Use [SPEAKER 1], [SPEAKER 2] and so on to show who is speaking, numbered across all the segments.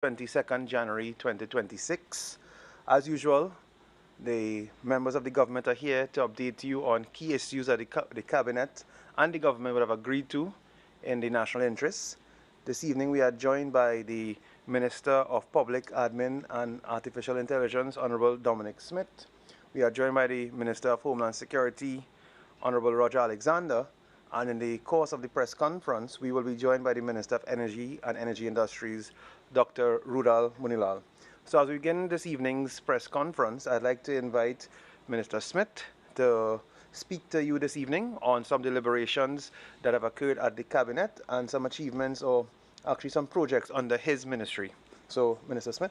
[SPEAKER 1] 22nd January 2026. As usual, the members of the government are here to update you on key issues that the cabinet and the government would have agreed to in the national interests. This evening we are joined by the Minister of Public Admin and Artificial Intelligence, Honorable Dominic Smith. We are joined by the Minister of Homeland Security, Honorable Roger Alexander, and in the course of the press conference, we will be joined by the Minister of Energy and Energy Industries, Dr. Rudal Munilal. So as we begin this evening's press conference, I'd like to invite Minister Smith to speak to you this evening on some deliberations that have occurred at the Cabinet and some achievements or actually some projects under his ministry. So, Minister Smith.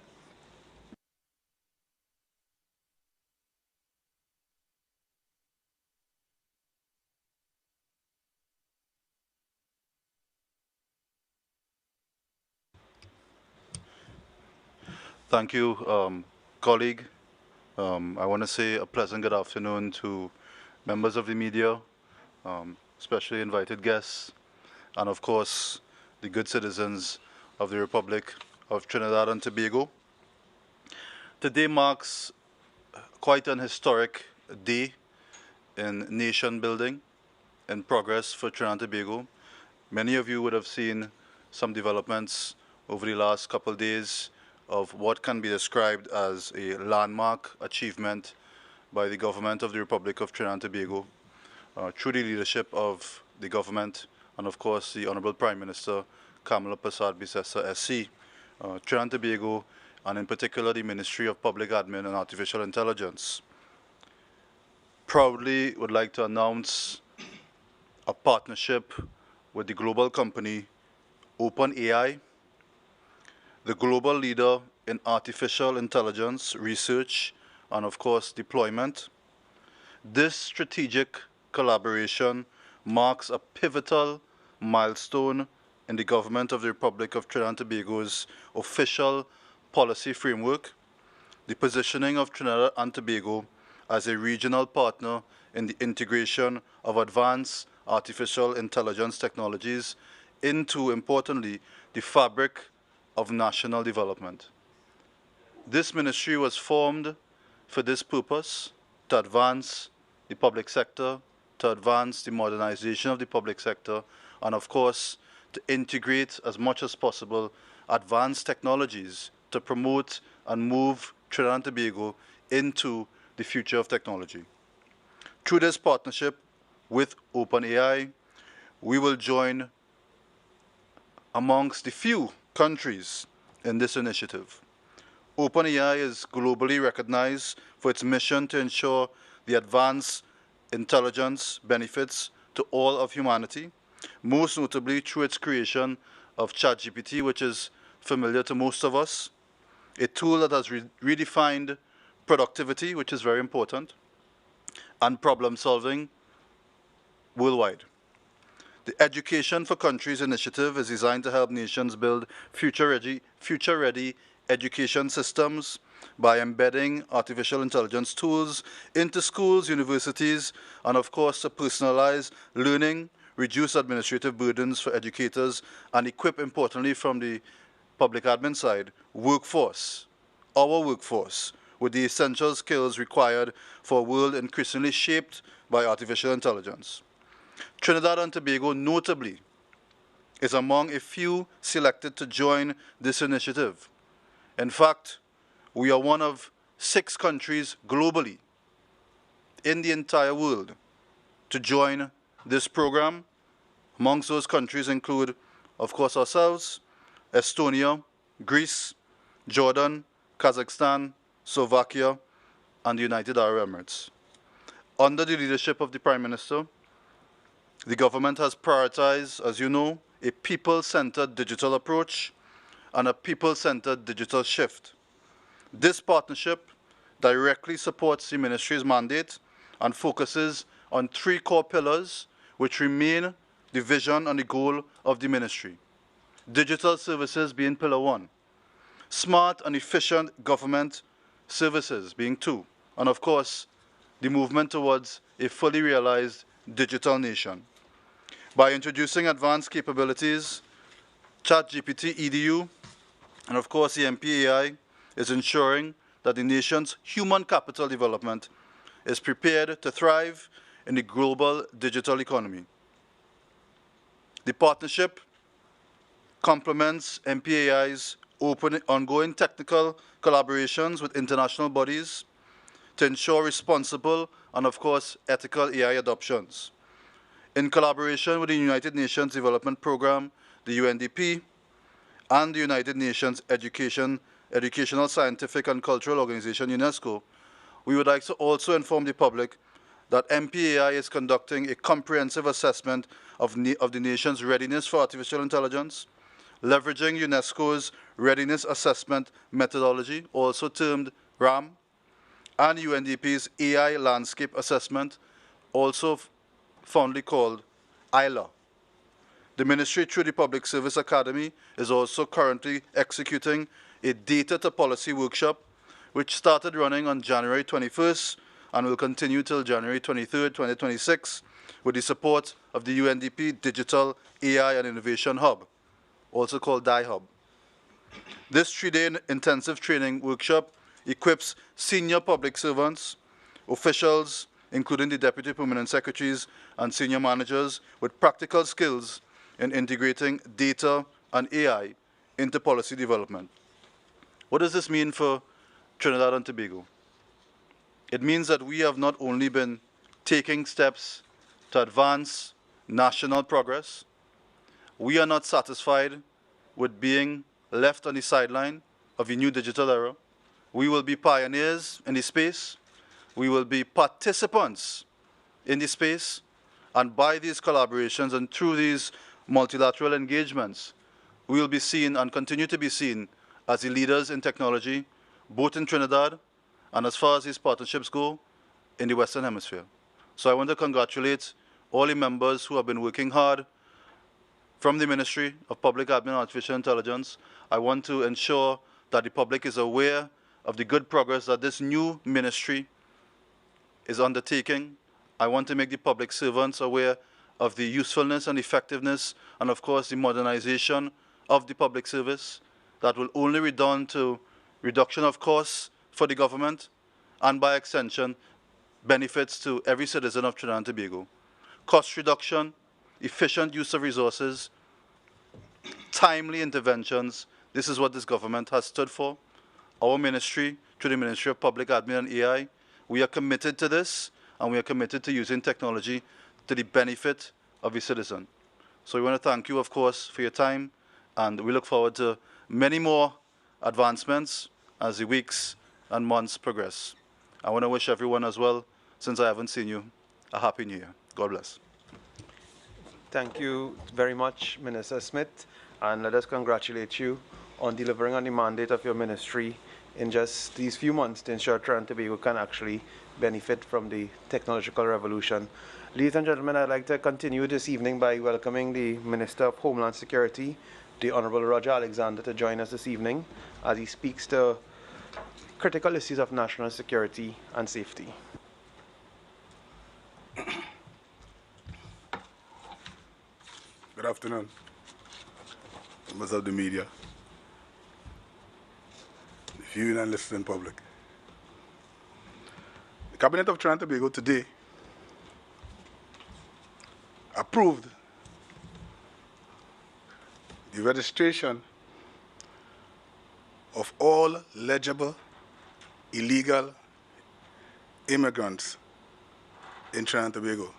[SPEAKER 2] Thank you, colleague. I want to say a pleasant good afternoon to members of the media, especially invited guests, and of course, the good citizens of the Republic of Trinidad and Tobago. Today marks quite an historic day in nation building and progress for Trinidad and Tobago. Many of you would have seen some developments over the last couple of days of what can be described as a landmark achievement by the government of the Republic of Trinidad and Tobago through the leadership of the government and of course the Honorable Prime Minister Kamala Persad Bissessa SC. Trinidad and Tobago, and in particular the Ministry of Public Admin and Artificial Intelligence, proudly would like to announce a partnership with the global company OpenAI, the global leader in artificial intelligence research and of course deployment. This strategic collaboration marks a pivotal milestone in the government of the Republic of Trinidad and Tobago's official policy framework, the positioning of Trinidad and Tobago as a regional partner in the integration of advanced artificial intelligence technologies into, importantly, the fabric of national development. This ministry was formed for this purpose, to advance the public sector, to advance the modernization of the public sector, and of course, to integrate as much as possible advanced technologies to promote and move Trinidad and Tobago into the future of technology. Through this partnership with OpenAI, we will join amongst the few countries in this initiative. OpenAI is globally recognized for its mission to ensure the advanced intelligence benefits to all of humanity, most notably through its creation of ChatGPT, which is familiar to most of us, a tool that has redefined productivity, which is very important, and problem solving worldwide. The Education for Countries initiative is designed to help nations build future-ready education systems by embedding artificial intelligence tools into schools, universities, and of course to personalize learning, reduce administrative burdens for educators, and equip, importantly from the public admin side, our workforce, with the essential skills required for a world increasingly shaped by artificial intelligence. Trinidad and Tobago, notably, is among a few selected to join this initiative. In fact, we are one of 6 countries globally in the entire world to join this program. Amongst those countries include, of course, ourselves, Estonia, Greece, Jordan, Kazakhstan, Slovakia, and the United Arab Emirates. Under the leadership of the Prime Minister, the government has prioritized, as you know, a people-centered digital approach and a people-centered digital shift. This partnership directly supports the ministry's mandate and focuses on 3 core pillars which remain the vision and the goal of the ministry. Digital services being pillar 1, smart and efficient government services being 2, and of course, the movement towards a fully realized digital nation. By introducing advanced capabilities, ChatGPT EDU And of course, the MPAI is ensuring that the nation's human capital development is prepared to thrive in the global digital economy. The partnership complements MPAI's open, ongoing technical collaborations with international bodies to ensure responsible and, of course, ethical AI adoptions. In collaboration with the United Nations Development Programme, the UNDP, and the United Nations Educational, Scientific and Cultural Organization, UNESCO, we would like to also inform the public that MPAI is conducting a comprehensive assessment of the nation's readiness for artificial intelligence, leveraging UNESCO's Readiness Assessment Methodology, also termed RAM, and UNDP's AI Landscape Assessment, also fondly called ILA. The Ministry, through the Public Service Academy, is also currently executing a Data to Policy workshop, which started running on January 21st and will continue till January 23rd, 2026, with the support of the UNDP Digital AI and Innovation Hub, also called DIHub. This 3-day intensive training workshop equips senior public servants, officials, including the Deputy Permanent Secretaries and senior managers, with practical skills in integrating data and AI into policy development. What does this mean for Trinidad and Tobago? It means that we have not only been taking steps to advance national progress, we are not satisfied with being left on the sideline of the new digital era. We will be pioneers in the space. We will be participants in the space. And by these collaborations and through these multilateral engagements, we will be seen and continue to be seen as the leaders in technology, both in Trinidad and, as far as these partnerships go, in the Western Hemisphere. So I want to congratulate all the members who have been working hard from the Ministry of Public Admin and Artificial Intelligence. I want to ensure that the public is aware of the good progress that this new ministry is undertaking. I want to make the public servants aware of the usefulness and effectiveness and, of course, the modernization of the public service that will only redound to reduction of costs for the government and, by extension, benefits to every citizen of Trinidad and Tobago. Cost reduction, efficient use of resources, timely interventions, this is what this government has stood for. Our ministry, through the Ministry of Public Admin and AI, we are committed to this, and we are committed to using technology to the benefit of the citizen. So we want to thank you, of course, for your time, and we look forward to many more advancements as the weeks and months progress. I want to wish everyone as well, since I haven't seen you, a Happy New Year. God bless.
[SPEAKER 1] Thank you very much, Minister Smith, and let us congratulate you on delivering on the mandate of your ministry in just these few months to ensure Trinidad and Tobago can actually benefit from the technological revolution. Ladies and gentlemen, I'd like to continue this evening by welcoming the Minister of Homeland Security, the Honorable Roger Alexander, to join us this evening as he speaks to critical issues of national security and safety.
[SPEAKER 3] Good afternoon, members of the media, the viewing and listening public. The Cabinet of Trinidad and Tobago today approved the registration of all legible illegal immigrants in Trinidad and Tobago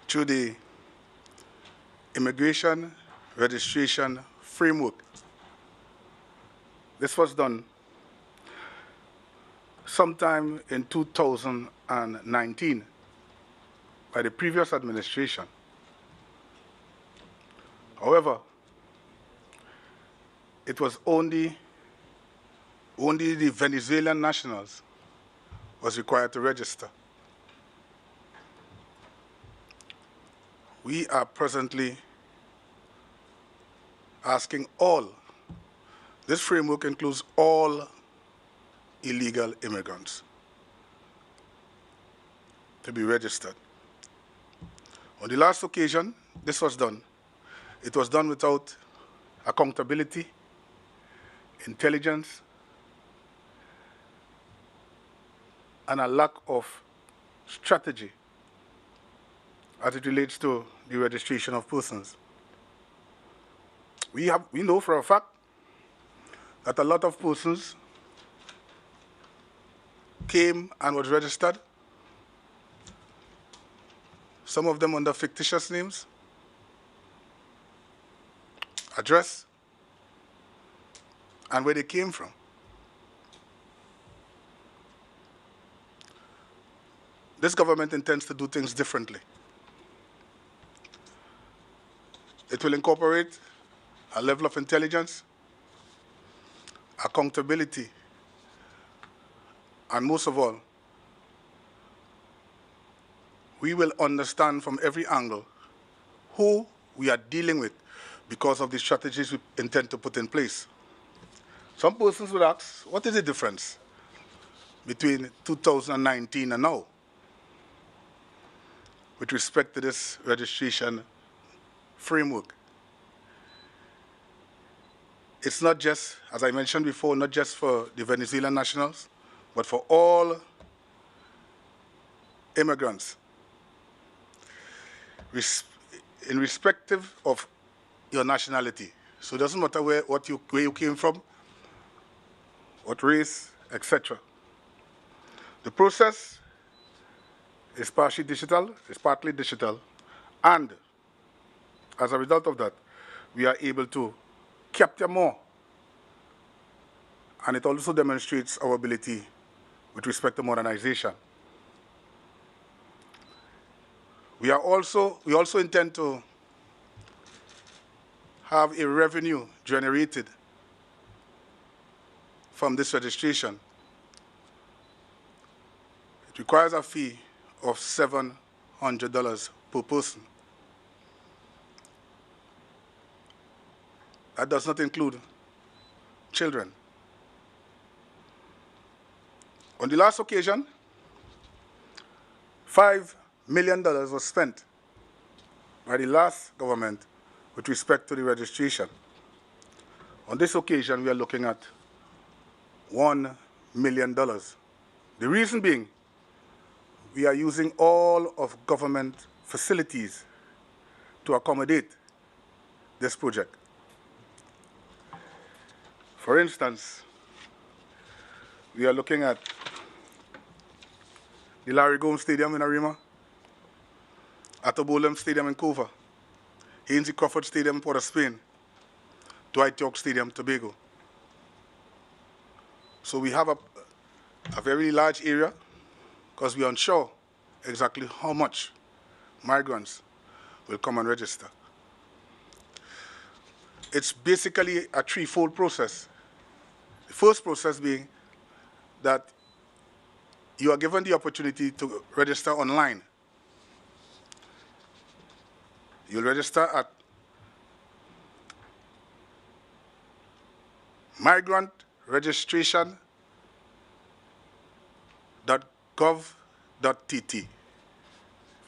[SPEAKER 3] through the Immigration Registration Framework. This was done sometime in 2019 by the previous administration. However, it was only the Venezuelan nationals was required to register. We are presently asking all, this framework includes all illegal immigrants to be registered. On the last occasion this was done, it was done without accountability, intelligence, and a lack of strategy as it relates to the registration of persons. We know for a fact that a lot of persons came and was registered, some of them under fictitious names, address, and where they came from. This government intends to do things differently. It will incorporate a level of intelligence, accountability, and most of all, we will understand from every angle who we are dealing with because of the strategies we intend to put in place. Some persons would ask, what is the difference between 2019 and now with respect to this registration framework? It's not just, as I mentioned before, not just for the Venezuelan nationals, but for all immigrants, irrespective of your nationality. So it doesn't matter where you came from, what race, etc. The process is partially digital, it's partly digital, and as a result of that, we are able to capture more. And it also demonstrates our ability with respect to modernization. We also intend to have a revenue generated from this registration. It requires a fee of $700 per person. That does not include children. On the last occasion, $5 million was spent by the last government with respect to the registration. On this occasion, we are looking at $1 million. The reason being, we are using all of government facilities to accommodate this project. For instance, we are looking at the Larry Gomes Stadium in Arima, Atobolem Stadium in Cova, Hainsey Crawford Stadium in Port of Spain, Dwight York Stadium, Tobago. So we have a very large area because we are unsure exactly how much migrants will come and register. It's basically a threefold process. The first process being that you are given the opportunity to register online. You'll register at migrantregistration.gov.tt. If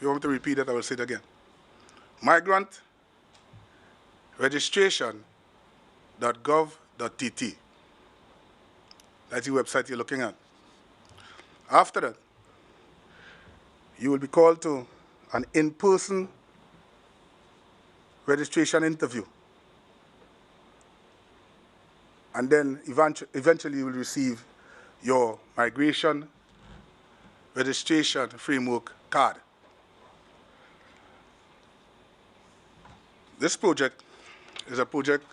[SPEAKER 3] you want me to repeat that, I will say it again. migrantregistration.gov.tt. That's the website you're looking at. After that, you will be called to an in-person registration interview. And then eventually you will receive your migration registration framework card. This project is a project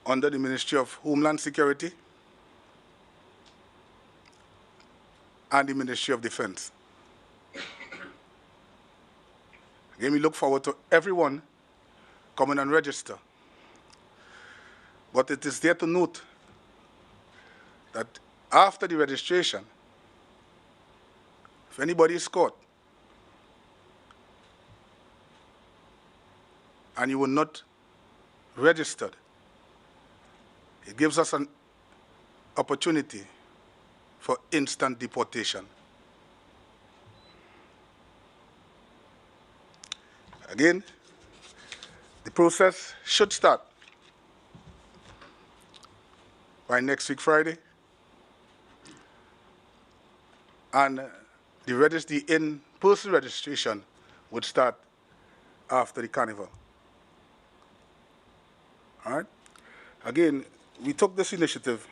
[SPEAKER 3] under the Ministry of Homeland Security and the Ministry of Defense. Again, we look forward to everyone coming and register. But it is there to note that after the registration, if anybody is caught and you were not registered, it gives us an opportunity for instant deportation. Again, the process should start by next week, Friday. And the in-person registration would start after the carnival. All right? Again, we took this initiative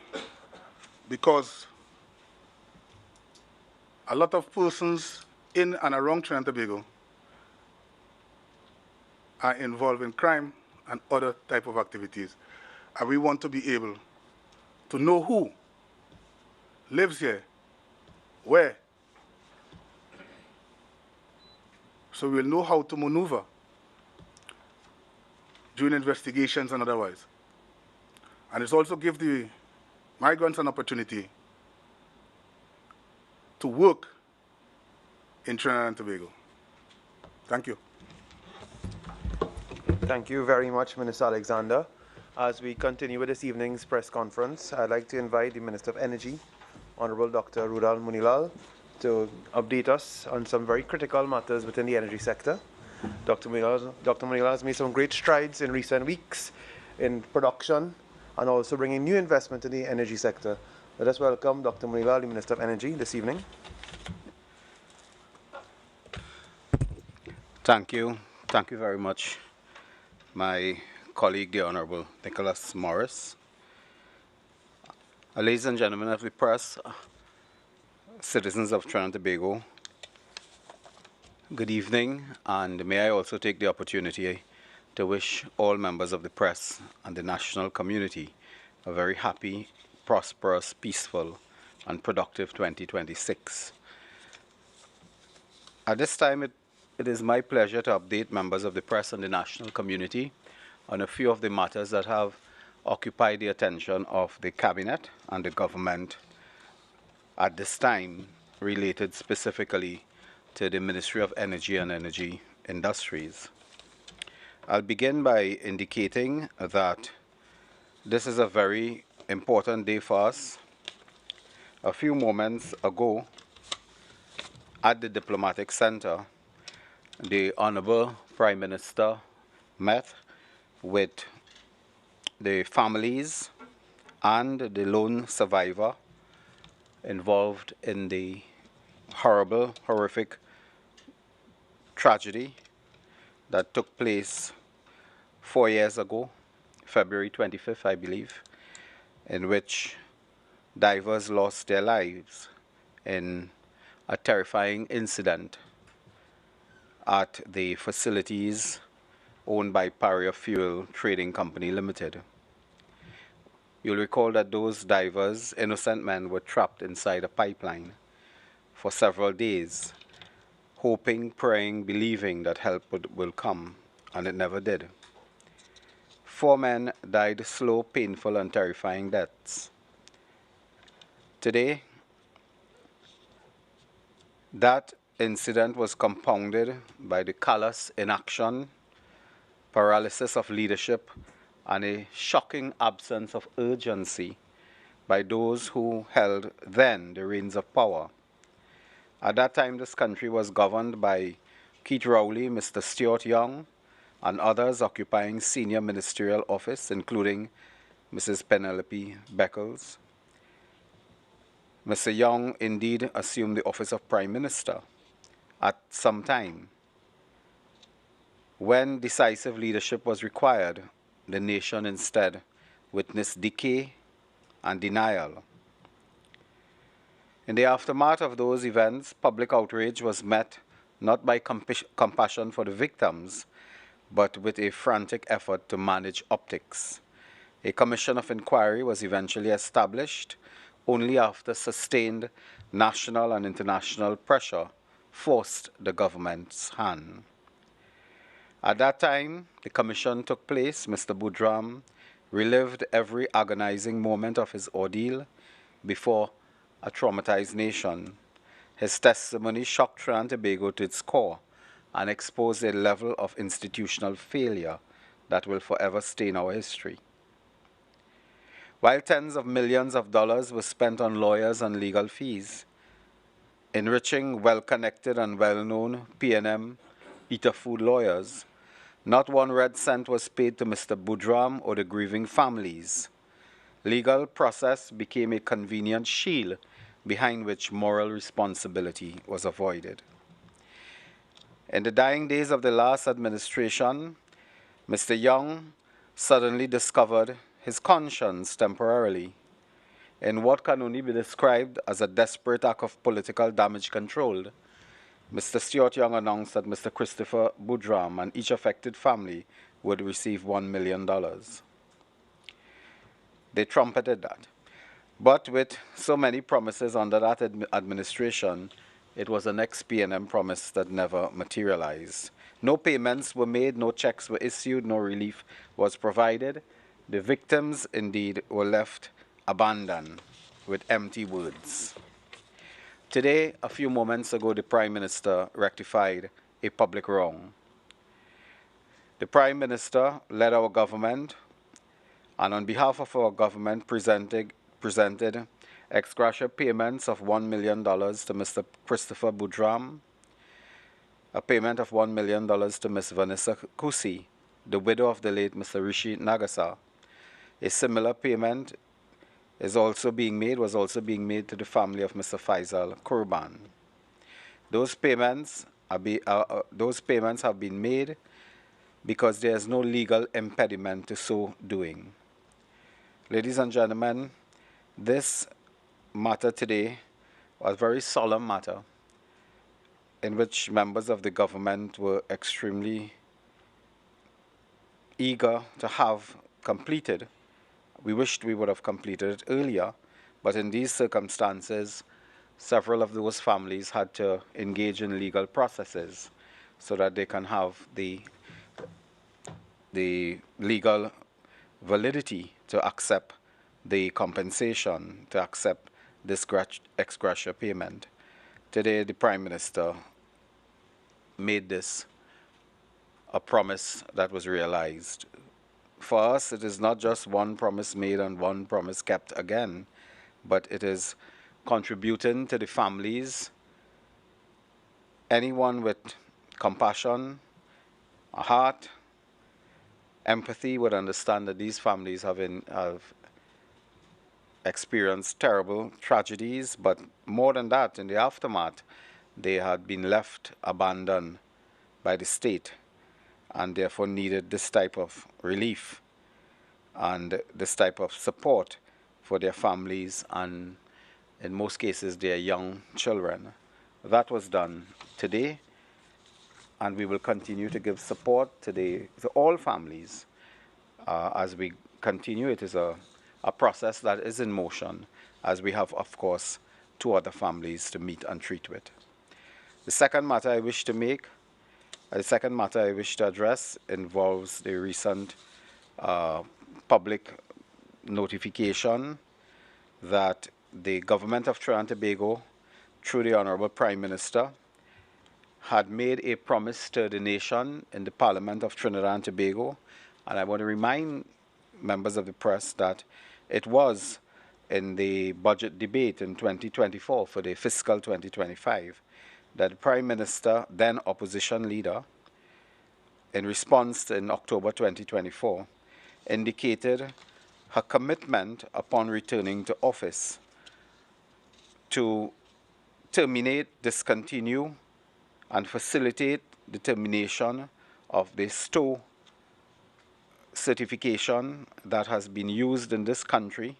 [SPEAKER 3] because a lot of persons in and around Trinidad and Tobago are involved in crime and other type of activities. And we want to be able to know who lives here, where, so we'll know how to maneuver during investigations and otherwise. And it's also give the migrants an opportunity to work in Trinidad and Tobago. Thank you.
[SPEAKER 1] Thank you very much, Minister Alexander. As we continue with this evening's press conference, I'd like to invite the Minister of Energy, Honorable Dr. Rudal Munilal, to update us on some very critical matters within the energy sector. Dr. Munilal has made some great strides in recent weeks in production and also bringing new investment in the energy sector. Let us welcome Dr. Munilal, the Minister of Energy, this evening.
[SPEAKER 4] Thank you. Thank you very much, my colleague, the Honorable Nicholas Morris. Ladies and gentlemen of the press, citizens of Trinidad and Tobago, good evening, and may I also take the opportunity to wish all members of the press and the national community a very happy, prosperous, peaceful, and productive 2026. At this time, it is my pleasure to update members of the press and the national community on a few of the matters that have occupied the attention of the Cabinet and the government at this time, related specifically to the Ministry of Energy and Energy Industries. I'll begin by indicating that this is a very important day for us. A few moments ago, at the Diplomatic Center, the Honorable Prime Minister met with the families and the lone survivor involved in the horrible, horrific tragedy that took place 4 years ago, February 25th, I believe, in which divers lost their lives in a terrifying incident at the facilities owned by Paria Fuel Trading Company Limited. You'll recall that those divers, innocent men, were trapped inside a pipeline for several days, hoping, praying, believing that help will come, and it never did. 4 men died slow, painful, and terrifying deaths. Today, that incident was compounded by the callous inaction, paralysis of leadership, and a shocking absence of urgency by those who held then the reins of power. At that time, this country was governed by Keith Rowley, Mr. Stuart Young, and others occupying senior ministerial office, including Mrs. Penelope Beckles. Mr. Young indeed assumed the office of Prime Minister at some time. When decisive leadership was required, the nation instead witnessed decay and denial. In the aftermath of those events, public outrage was met not by compassion for the victims, but with a frantic effort to manage optics. A commission of inquiry was eventually established only after sustained national and international pressure forced the government's hand. At that time, the commission took place. Mr. Boudram relived every agonizing moment of his ordeal before a traumatized nation. His testimony shocked Trinidad and Tobago to its core and exposed a level of institutional failure that will forever stain our history. While tens of millions of dollars were spent on lawyers and legal fees, enriching well-connected and well-known P&M Eater Food lawyers, Not one red cent was paid to Mr. Budram or the grieving families. Legal process became a convenient shield behind which moral responsibility was avoided. In the dying days of the last administration, Mr. Young suddenly discovered his conscience temporarily in what can only be described as a desperate act of political damage control. Mr. Stuart Young announced that Mr. Christopher Budram and each affected family would receive $1 million. They trumpeted that. But with so many promises under that administration, it was an ex-PNM promise that never materialized. No payments were made, no checks were issued, no relief was provided. The victims, indeed, were left abandoned with empty words. Today, a few moments ago, the Prime Minister rectified a public wrong. The Prime Minister led our government, and on behalf of our government presented ex gratia payments of $1 million to Mr. Christopher Budram, a payment of $1 million to Ms. Vanessa Kusi, the widow of the late Mr. Rishi Nagasa. A similar payment was also being made to the family of Mr. Faisal Kurban. Those payments have been made because there is no legal impediment to so doing. Ladies and gentlemen, this matter today was a very solemn matter in which members of the government were extremely eager to have completed. We wished we would have completed it earlier, but in these circumstances, several of those families had to engage in legal processes so that they can have the legal validity to accept the compensation, to accept this ex gratia payment. Today, the Prime Minister made this a promise that was realized. For us, it is not just one promise made and one promise kept again, but it is contributing to the families. Anyone with compassion, a heart, empathy would understand that these families have experienced terrible tragedies, but more than that, in the aftermath, they had been left abandoned by the state and therefore needed this type of relief and this type of support for their families and, in most cases, their young children. That was done today, and we will continue to give support today to all families as we continue. It is a process that is in motion, as we have, of course, 2 other families to meet and treat with. The second matter I wish to address involves the recent public notification that the government of Trinidad and Tobago, through the Honorable Prime Minister, had made a promise to the nation in the Parliament of Trinidad and Tobago. And I want to remind members of the press that it was in the budget debate in 2024 for the fiscal 2025 that the Prime Minister, then opposition leader, in response in October 2024, indicated her commitment upon returning to office to terminate, discontinue, and facilitate the termination of the STO certification that has been used in this country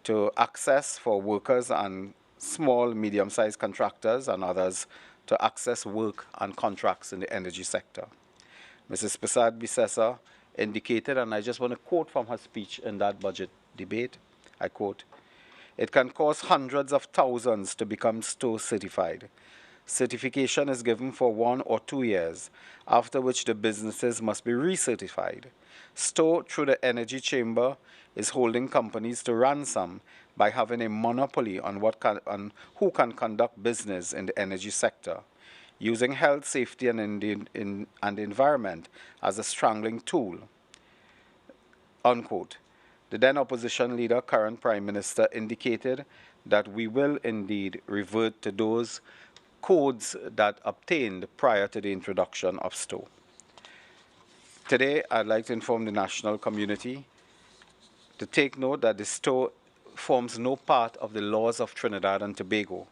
[SPEAKER 4] to access for workers and small, medium-sized contractors and others to access work and contracts in the energy sector. Mrs. Prasad Bisesa indicated, and I just want to quote from her speech in that budget debate, I quote, "It can cost hundreds of thousands to become STO certified. Certification is given for 1 or 2 years, after which the businesses must be recertified. STO, through the Energy Chamber, is holding companies to ransom by having a monopoly on who can conduct business in the energy sector, using health, safety, and the environment as a strangling tool." Unquote. The then opposition leader, current Prime Minister, indicated that we will indeed revert to those codes that obtained prior to the introduction of STO. Today, I'd like to inform the national community to take note that the stow forms no part of the laws of Trinidad and Tobago.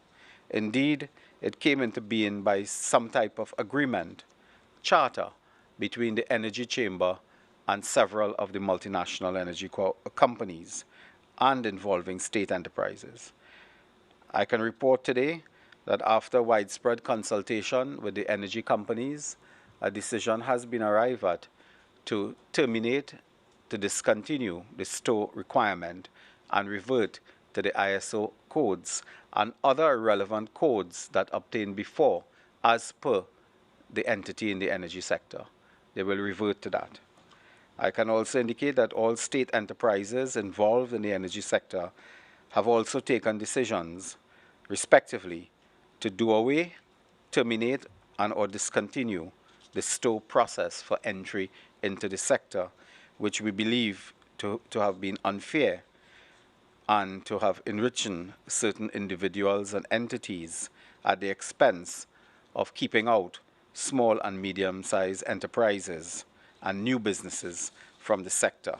[SPEAKER 4] Indeed, it came into being by some type of agreement, charter, between the Energy Chamber and several of the multinational energy companies and involving state enterprises. I can report today that after widespread consultation with the energy companies, a decision has been arrived at to terminate, to discontinue the stow requirement and revert to the ISO codes and other relevant codes that obtained before as per the entity in the energy sector. They will revert to that. I can also indicate that all state enterprises involved in the energy sector have also taken decisions, respectively, to do away, terminate, and or discontinue the stow process for entry into the sector, which we believe to have been unfair and to have enriched certain individuals and entities at the expense of keeping out small and medium-sized enterprises and new businesses from the sector.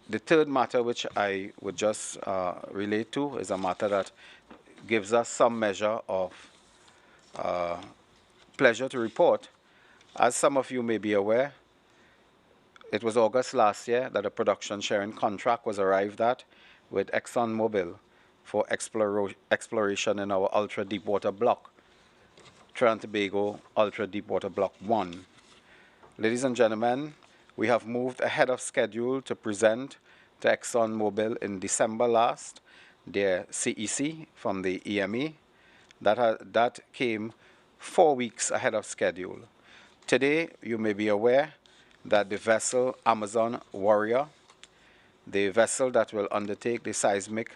[SPEAKER 4] The third matter which I would just relate to is a matter that gives us some measure of pleasure to report. As some of you may be aware, it was August last year that a production sharing contract was arrived at with ExxonMobil for exploration in our ultra-deepwater block, Trinidad and Tobago Ultra-Deepwater Block 1. Ladies and gentlemen, we have moved ahead of schedule to present to ExxonMobil in December last their CEC from the EMA. That came 4 weeks ahead of schedule. Today, you may be aware that the vessel Amazon Warrior, the vessel that will undertake the seismic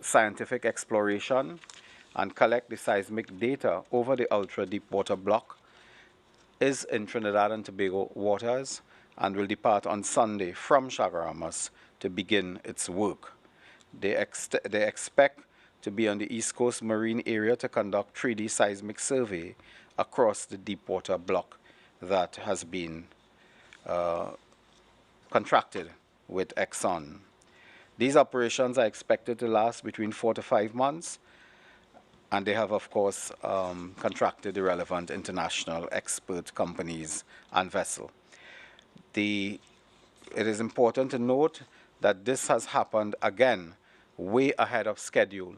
[SPEAKER 4] scientific exploration and collect the seismic data over the ultra-deepwater block, is in Trinidad and Tobago waters and will depart on Sunday from Chaguaramas to begin its work. They expect to be on the East Coast Marine area to conduct 3D seismic survey across the deepwater block that has been contracted with Exxon. These operations are expected to last between 4 to 5 months, and they have, of course, contracted the relevant international expert companies and vessel. It is important to note that this has happened again way ahead of schedule.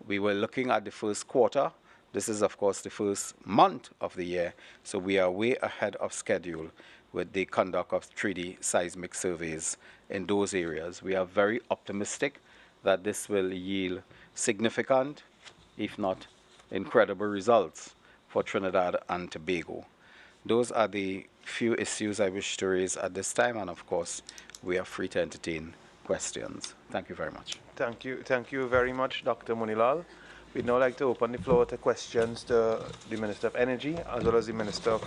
[SPEAKER 4] We were looking at the first quarter. This is, of course, the first month of the year, so we are way ahead of schedule with the conduct of 3D seismic surveys in those areas. We are very optimistic that this will yield significant, if not incredible, results for Trinidad and Tobago. Those are the few issues I wish to raise at this time, and of course, we are free to entertain questions. Thank you very much.
[SPEAKER 1] Thank you very much, Dr. Munilal. We'd now like to open the floor to questions to the Minister of Energy as well as the Minister of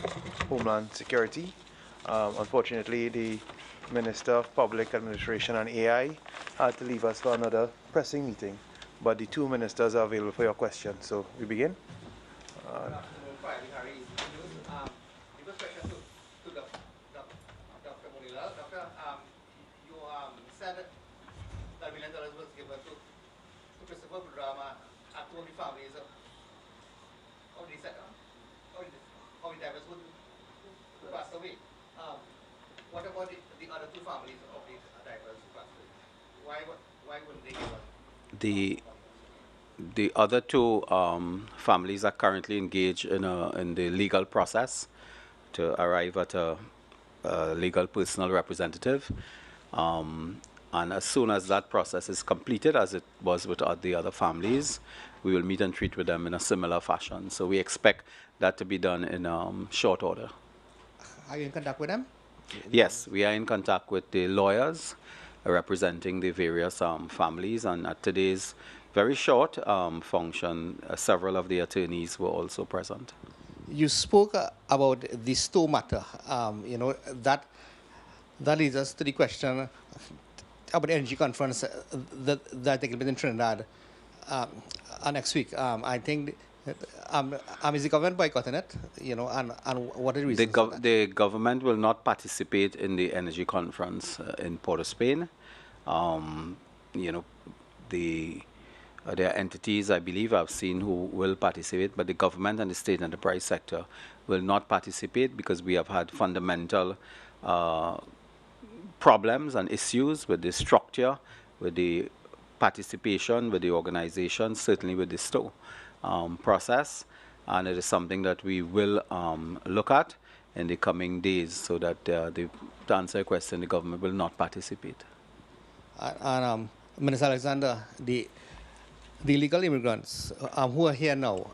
[SPEAKER 1] Homeland Security. Unfortunately, the Minister of Public Administration and AI had to leave us for another pressing meeting, but the two ministers are available for your questions. So we begin.
[SPEAKER 5] What about the other two families of the divers who passed away? Why wouldn't they give us?
[SPEAKER 4] The other two families are currently engaged in the legal process to arrive at a legal personal representative. And as soon as that process is completed, as it was with the other families, we will meet and treat with them in a similar fashion. So we expect that to be done in short order.
[SPEAKER 5] Are you in contact with them?
[SPEAKER 4] Yes, we are in contact with the lawyers representing the various families, and at today's very short function, several of the attorneys were also present.
[SPEAKER 5] You spoke about the stow matter. That leads us to the question about the energy conference that taking place in Trinidad next week. I think Is the government boycotting it? And what are the reasons for that?
[SPEAKER 4] The government will not participate in the energy conference in Port of Spain. Um, you know, there are entities, I believe, I've seen who will participate, but the government and the state enterprise sector will not participate because we have had fundamental problems and issues with the structure, with the participation, with the organization, certainly with the store process. And it is something that we will look at in the coming days so that, to answer your question, the government will not participate.
[SPEAKER 5] And Minister Alexander, the illegal immigrants who are here now,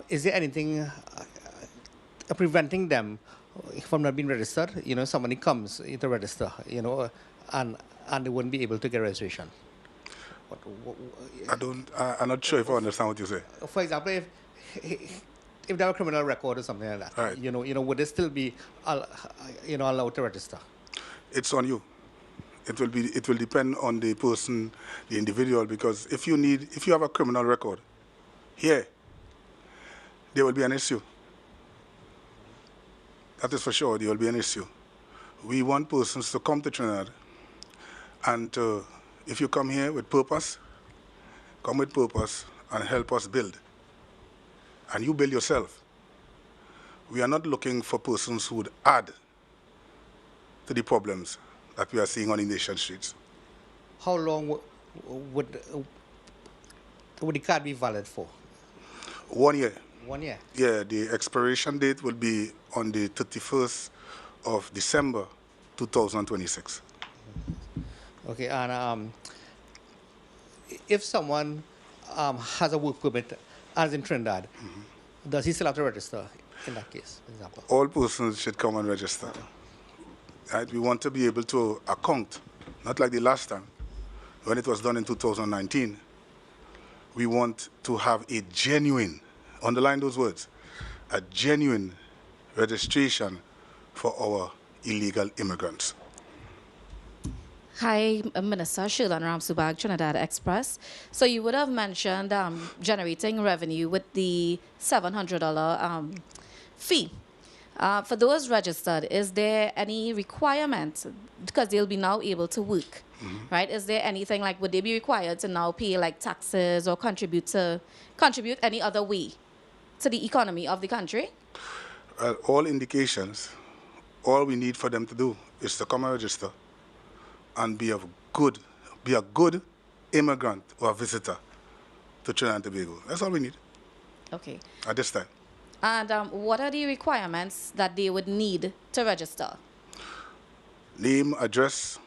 [SPEAKER 5] is there anything preventing them from not being registered? Somebody comes to register, and they wouldn't be able to get registration.
[SPEAKER 3] I'm not sure if I understand what you say.
[SPEAKER 5] For example, if they have a criminal record or something like that,
[SPEAKER 3] Right.
[SPEAKER 5] Would they still be, allowed to register?
[SPEAKER 3] It's on you. It will depend on the person, the individual, because if you have a criminal record, here, there will be an issue. That is for sure, there will be an issue. We want persons to come to Trinidad, and if you come here with purpose, come with purpose and help us build. And you build yourself. We are not looking for persons who would add to the problems that we are seeing on the nation streets.
[SPEAKER 5] How long would the card be valid for?
[SPEAKER 3] 1 year.
[SPEAKER 5] 1 year?
[SPEAKER 3] Yeah, the expiration date will be on the 31st of December 2026.
[SPEAKER 5] Okay, and if someone has a work permit as in Trinidad, does he still have to register in that case, for example?
[SPEAKER 3] All persons should come and register. Right? We want to be able to account, not like the last time, when it was done in 2019. We want to have a genuine, underline those words, a genuine registration for our illegal immigrants.
[SPEAKER 6] Hi, Minister Shirlan Ramsubag, Trinidad Express. So you would have mentioned generating revenue with the $700 fee. For those registered, is there any requirement, because they'll be now able to work, right? Is there anything like, would they be required to now pay like taxes or contribute any other way to the economy of the country?
[SPEAKER 3] All indications, all we need for them to do is to come and register and be a good immigrant or visitor to Trinidad and Tobago. That's all we need.
[SPEAKER 6] Okay.
[SPEAKER 3] At this time.
[SPEAKER 6] And what are the requirements that they would need to register?
[SPEAKER 3] Name, address,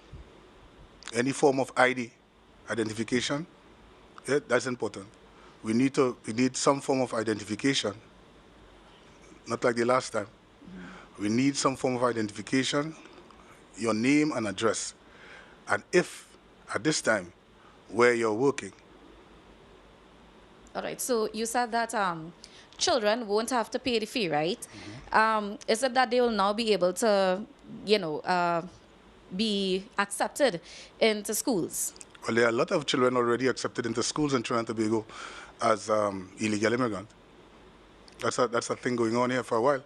[SPEAKER 3] any form of ID, identification. Yeah, that's important. We need some form of identification. Not like the last time. We need some form of identification, your name and address. And if, at this time, where you're working.
[SPEAKER 6] All right, so you said that children won't have to pay the fee, right? Is it that they will now be able to, be accepted into schools?
[SPEAKER 3] Well, there are a lot of children already accepted into schools in Trinidad and Tobago as illegal immigrants. That's a thing going on here for a while.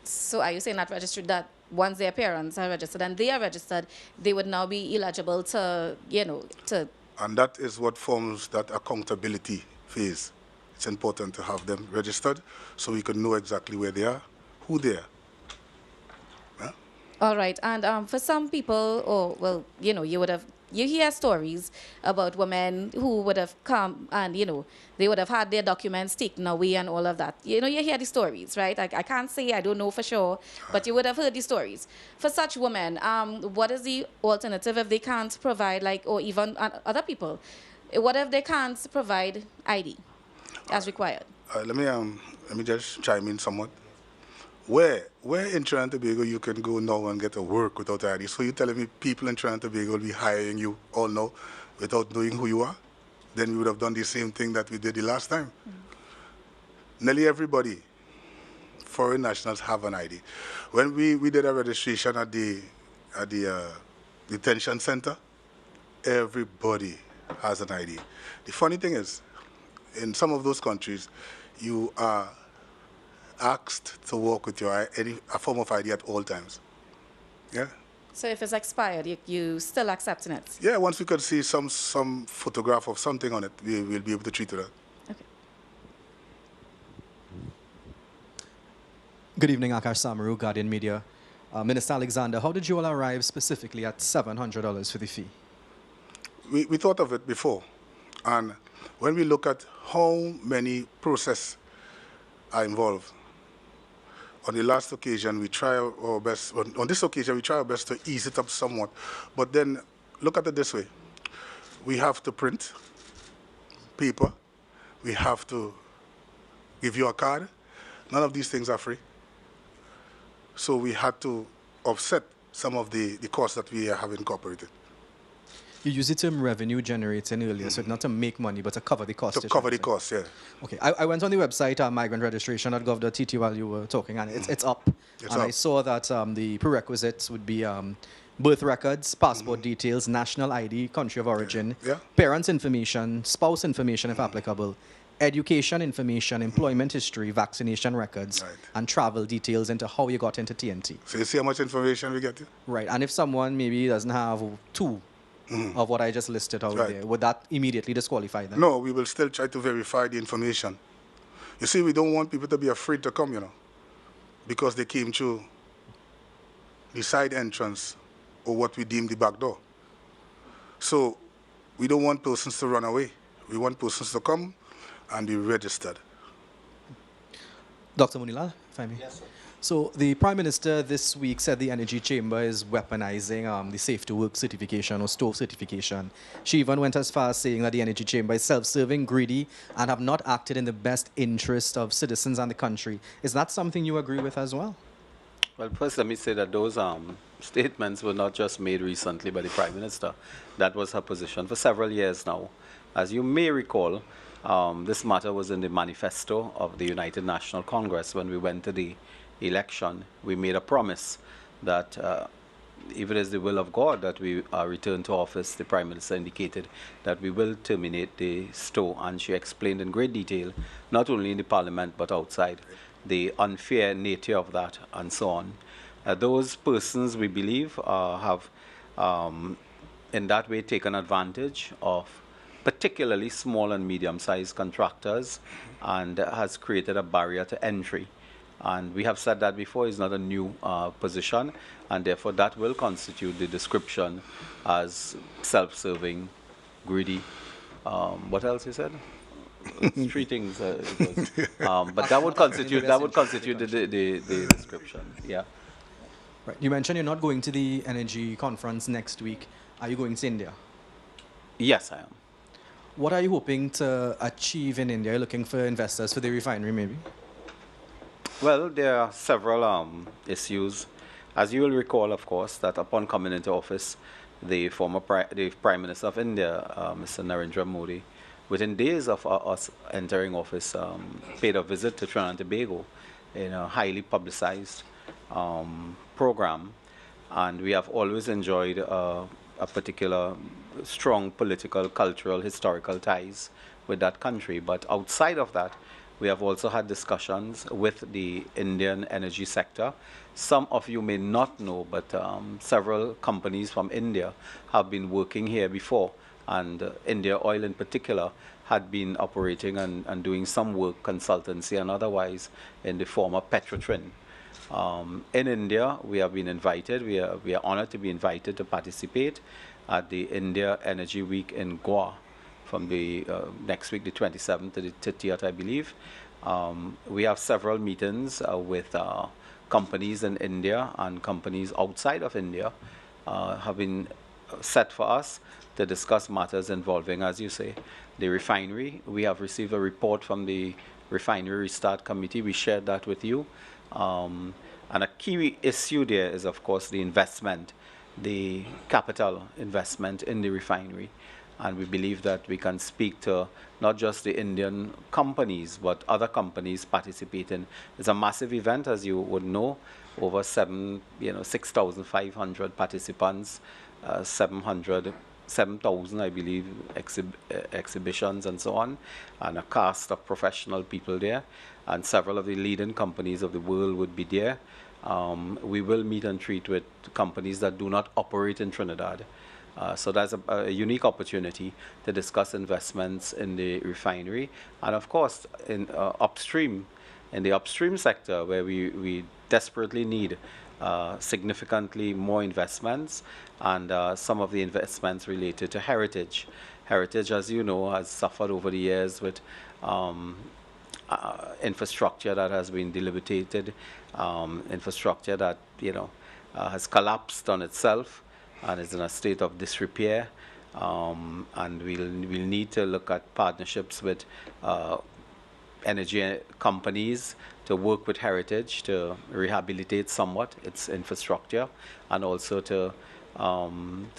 [SPEAKER 6] So are you saying that registered, that once their parents are registered and they are registered, they would now be eligible to,
[SPEAKER 3] And that is what forms that accountability phase. It's important to have them registered so we can know exactly where they are, who they are. Yeah?
[SPEAKER 6] All right, and for some people, you hear stories about women who would have come and, they would have had their documents taken away and all of that. You hear the stories, right? I can't say, I don't know for sure, but you would have heard the stories. For such women, what is the alternative if they can't provide, or even other people? What if they can't provide ID as required?
[SPEAKER 3] Let me just chime in somewhat. Where in Trinidad and Tobago you can go now and get a work without ID? So you're telling me people in Trinidad and Tobago will be hiring you all now without knowing who you are? Then we would have done the same thing that we did the last time. Nearly everybody, foreign nationals, have an ID. When we did a registration at the detention center, everybody has an ID. The funny thing is, in some of those countries, you are asked to walk with a form of ID at all times. Yeah.
[SPEAKER 6] So if it's expired, you still accepting it?
[SPEAKER 3] Yeah, once we could see some photograph of something on it, we will be able to treat it that.
[SPEAKER 6] Okay.
[SPEAKER 7] Good evening, Akash Samaru, Guardian Media. Minister Alexander, how did you all arrive specifically at $700 for the fee?
[SPEAKER 3] We thought of it before, and when we look at how many processes are involved, on the last occasion we try our best, on this occasion we try our best to ease it up somewhat, but then look at it this way. We have to print paper, we have to give you a card. None of these things are free. So we had to offset some of the costs that we have incorporated.
[SPEAKER 7] You used the term revenue generating earlier, so not to make money, but to cover the cost.
[SPEAKER 3] To cover the cost, yeah.
[SPEAKER 7] Okay, I went on the website, migrantregistration.gov.tt, while you were talking, and it's up.
[SPEAKER 3] It's
[SPEAKER 7] and
[SPEAKER 3] up.
[SPEAKER 7] I saw that the prerequisites would be birth records, passport details, national ID, country of origin,
[SPEAKER 3] Yeah.
[SPEAKER 7] parents' information, spouse information if applicable, education information, employment history, vaccination records,
[SPEAKER 3] Right.
[SPEAKER 7] and travel details into how you got into TNT.
[SPEAKER 3] So you see how much information we get?
[SPEAKER 7] Right, and if someone maybe doesn't have two of what I just listed out
[SPEAKER 3] Right.
[SPEAKER 7] there, would that immediately disqualify them?
[SPEAKER 3] No, we will still try to verify the information. You see, we don't want people to be afraid to come, because they came through the side entrance or what we deem the back door. So we don't want persons to run away. We want persons to come and be registered.
[SPEAKER 7] Dr. Munilal, if I may.
[SPEAKER 1] Yes, sir.
[SPEAKER 7] So the Prime Minister this week said the Energy Chamber is weaponizing the Safe to Work certification or stove certification. She even went as far as saying that the Energy Chamber is self-serving, greedy, and have not acted in the best interest of citizens and the country. Is that something you agree with as well?
[SPEAKER 4] Well, first let me say that those statements were not just made recently by the Prime Minister. That was her position for several years now. As you may recall, this matter was in the manifesto of the United National Congress. When we went to the election, we made a promise that if it is the will of God that we return to office, the Prime Minister indicated that we will terminate the STO, and she explained in great detail, not only in the Parliament but outside, the unfair nature of that and so on. Those persons, we believe, have in that way taken advantage of particularly small and medium-sized contractors and has created a barrier to entry. And we have said that before, it's not a new position, and therefore that will constitute the description as self-serving, greedy. What else you said? Three things. But that would constitute the description. Yeah.
[SPEAKER 7] Right. You mentioned you're not going to the energy conference next week. Are you going to India?
[SPEAKER 4] Yes, I am.
[SPEAKER 7] What are you hoping to achieve in India? Are you looking for investors for the refinery, maybe?
[SPEAKER 4] Well, there are several issues. As you will recall, of course, that upon coming into office, the Prime Minister of India, Mr. Narendra Modi, within days of us entering office, paid a visit to Trinidad and Tobago in a highly publicized program. And we have always enjoyed a particular strong political, cultural, historical ties with that country. But outside of that, we have also had discussions with the Indian energy sector. Some of you may not know, but several companies from India have been working here before, and India Oil in particular had been operating and doing some work, consultancy and otherwise, in the former Petrotrin. In India, we have been invited. We are honored to be invited to participate at the India Energy Week in Goa from the next week, the 27th to the 30th, I believe. We have several meetings with companies in India and companies outside of India have been set for us to discuss matters involving, as you say, the refinery. We have received a report from the Refinery Restart Committee. We shared that with you. And a key issue there is, of course, the investment, the capital investment in the refinery. And we believe that we can speak to not just the Indian companies, but other companies participating. It's a massive event, as you would know, over 6,500 participants, 700 7,000, I believe, exhibitions and so on, and a cast of professional people there, and several of the leading companies of the world would be there. We will meet and treat with companies that do not operate in Trinidad. So that's a unique opportunity to discuss investments in the refinery, and of course in the upstream sector, where we desperately need significantly more investments, and some of the investments related to heritage. Heritage, as you know, has suffered over the years with infrastructure that has been dilapidated, infrastructure that has collapsed on itself and is in a state of disrepair. And we'll need to look at partnerships with energy companies to work with heritage to rehabilitate somewhat its infrastructure, and also to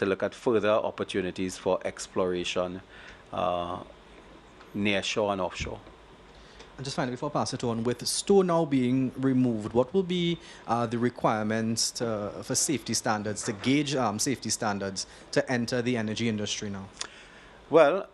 [SPEAKER 4] look at further opportunities for exploration near shore and offshore.
[SPEAKER 7] And just finally, before I pass it on, with Stowe now being removed, what will be the requirements for safety standards, to gauge safety standards to enter the energy industry now?
[SPEAKER 4] Well,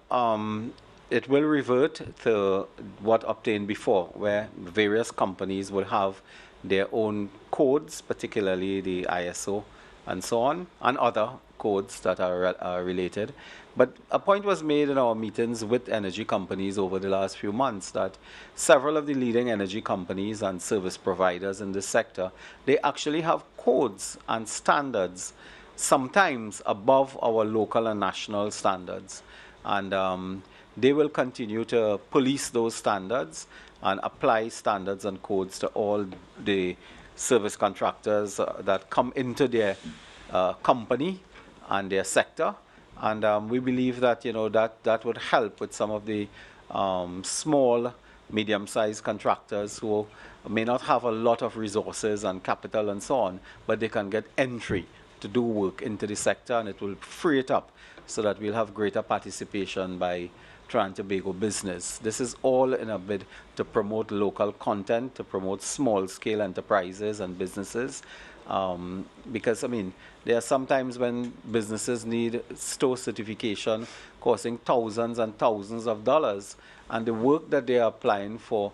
[SPEAKER 4] it will revert to what obtained before, where various companies will have their own codes, particularly the ISO and so on, and other codes that are related. But a point was made in our meetings with energy companies over the last few months that several of the leading energy companies and service providers in this sector, they actually have codes and standards, sometimes above our local and national standards. And they will continue to police those standards and apply standards and codes to all the service contractors that come into their company and their sector. And we believe that that would help with some of the small, medium-sized contractors who may not have a lot of resources and capital and so on, but they can get entry to do work into the sector, and it will free it up so that we'll have greater participation by Trinidad and Tobago business. This is all in a bid to promote local content, to promote small-scale enterprises and businesses. Because, I mean, there are some times when businesses need store certification costing thousands and thousands of dollars, and the work that they are applying for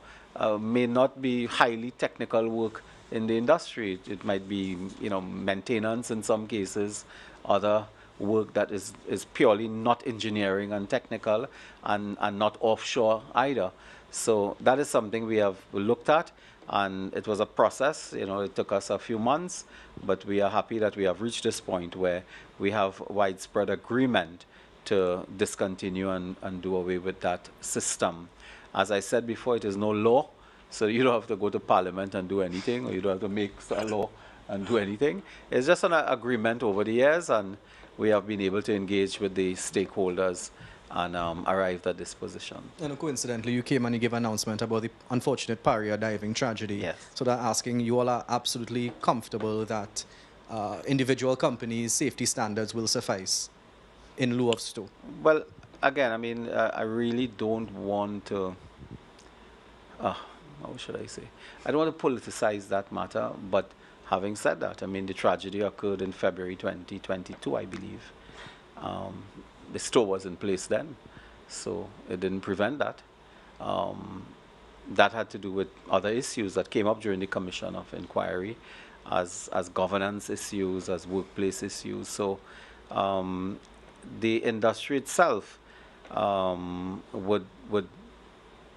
[SPEAKER 4] may not be highly technical work in the industry. It might be, maintenance in some cases, other work that is purely not engineering and technical, and not offshore either. So that is something we have looked at. And it was a process, it took us a few months, but we are happy that we have reached this point where we have widespread agreement to discontinue and do away with that system. As I said before, it is no law, so you don't have to go to Parliament and do anything, or you don't have to make a law and do anything. It's just an agreement over the years, and we have been able to engage with the stakeholders and arrived at this position.
[SPEAKER 7] And coincidentally, you came and you gave an announcement about the unfortunate Paria diving tragedy.
[SPEAKER 4] Yes.
[SPEAKER 7] So they're asking, you all are absolutely comfortable that individual companies' safety standards will suffice in lieu of Stowe?
[SPEAKER 4] Well, again, I mean, I really don't want to, how should I say? I don't want to politicize that matter, but having said that, I mean, the tragedy occurred in February 2022, I believe. The Stowe was in place then, so it didn't prevent that. That had to do with other issues that came up during the Commission of Inquiry as governance issues, as workplace issues. So the industry itself would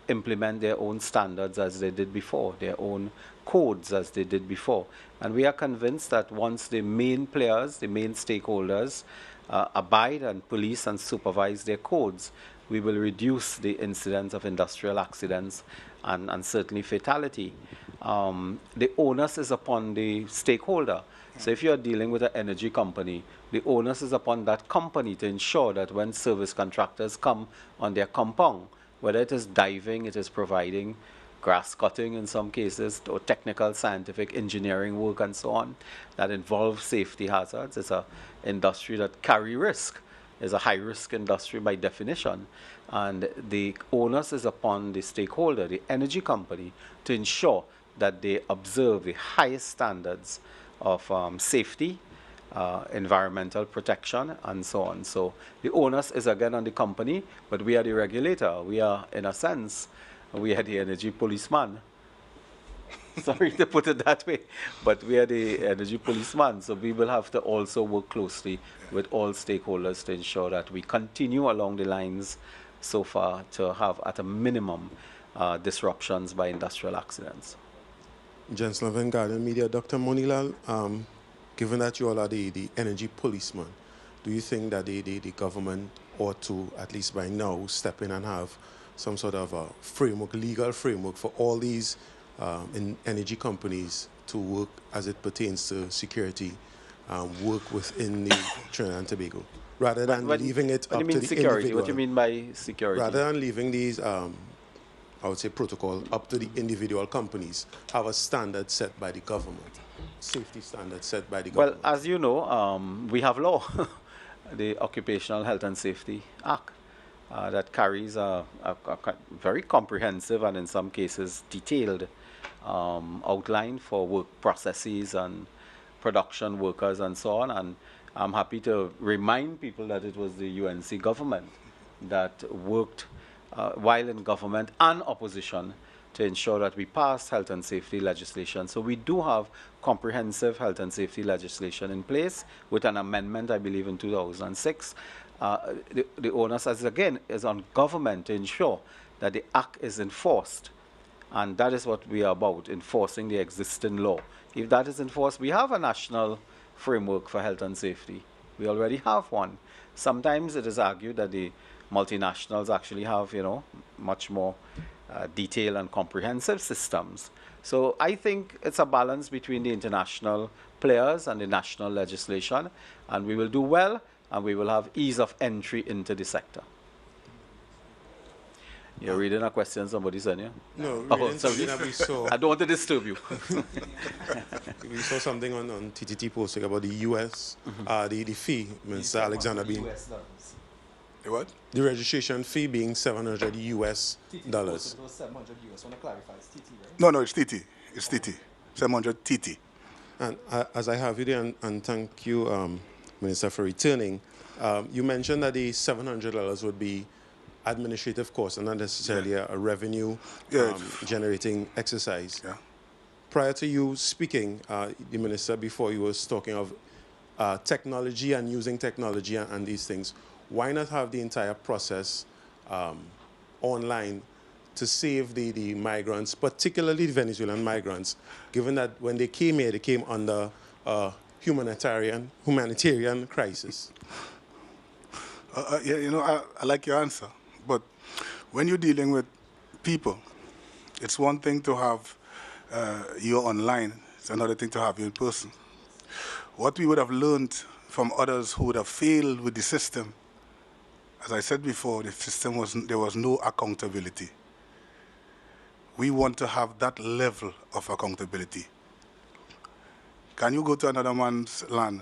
[SPEAKER 4] implement their own standards as they did before, their own codes as they did before. And we are convinced that once the main players, the main stakeholders, abide and police and supervise their codes, we will reduce the incidence of industrial accidents and certainly fatality. The onus is upon the stakeholder. So if you are dealing with an energy company, the onus is upon that company to ensure that when service contractors come on their compound, whether it is diving, it is providing grass cutting in some cases, or technical, scientific, engineering work and so on, that involves safety hazards. It's an industry that carry risk. It's a high-risk industry by definition. And the onus is upon the stakeholder, the energy company, to ensure that they observe the highest standards of safety environmental protection, and so on. So the onus is again on the company, but we are the regulator. We are, in a sense, we are the energy policeman. Sorry to put it that way, but we are the energy policeman. So we will have to also work closely with all stakeholders to ensure that we continue along the lines so far to have at a minimum disruptions by industrial accidents.
[SPEAKER 8] Gents Levin, Guardian Media. Dr. Monilal, given that you all are the energy policeman, do you think that the government ought to, at least by now, step in and have some sort of a framework, legal framework for all these energy companies to work as it pertains to security, work within the Trinidad and Tobago, rather than leaving it up to the
[SPEAKER 4] security?
[SPEAKER 8] individual?
[SPEAKER 4] What do you mean by security?
[SPEAKER 8] Rather than leaving these, I would say, protocol up to the individual companies, have a standard set by the government, safety standard set by the government.
[SPEAKER 4] Well, as you know, we have law, the Occupational Health and Safety Act, that carries a very comprehensive and in some cases detailed outline for work processes and production workers and so on. And I'm happy to remind people that it was the UNC government that worked while in government and opposition to ensure that we pass health and safety legislation. So we do have comprehensive health and safety legislation in place with an amendment, I believe, in 2006. The onus, as again, is on government to ensure that the act is enforced. And that is what we are about, enforcing the existing law. If that is enforced, we have a national framework for health and safety. We already have one. Sometimes it is argued that the multinationals actually have, much more detailed and comprehensive systems. So I think it's a balance between the international players and the national legislation, and we will do well, and we will have ease of entry into the sector. You're reading a question somebody sent you?
[SPEAKER 8] No,
[SPEAKER 4] sorry.
[SPEAKER 8] that we saw.
[SPEAKER 4] I don't want to disturb you.
[SPEAKER 8] We saw something on TTT posting about the US, the fee, Mr. Alexander being.
[SPEAKER 3] The what?
[SPEAKER 8] The registration fee being $700 US.
[SPEAKER 7] $700 US. Want to clarify, it's TT, right?
[SPEAKER 3] No, it's TT. It's TT. 700 TT.
[SPEAKER 8] And as I have you there, and thank you, Minister, for returning, you mentioned that the $700 would be administrative costs and not necessarily a revenue generating exercise.
[SPEAKER 3] Yeah.
[SPEAKER 8] Prior to you speaking, the minister before you was talking of technology and using technology and these things. Why not have the entire process online to save the migrants, particularly the Venezuelan migrants, given that when they came here, they came under humanitarian crisis?
[SPEAKER 3] I like your answer. But when you're dealing with people, it's one thing to have you online. It's another thing to have you in person. What we would have learned from others who would have failed with the system, as I said before, the system there was no accountability. We want to have that level of accountability. Can you go to another man's land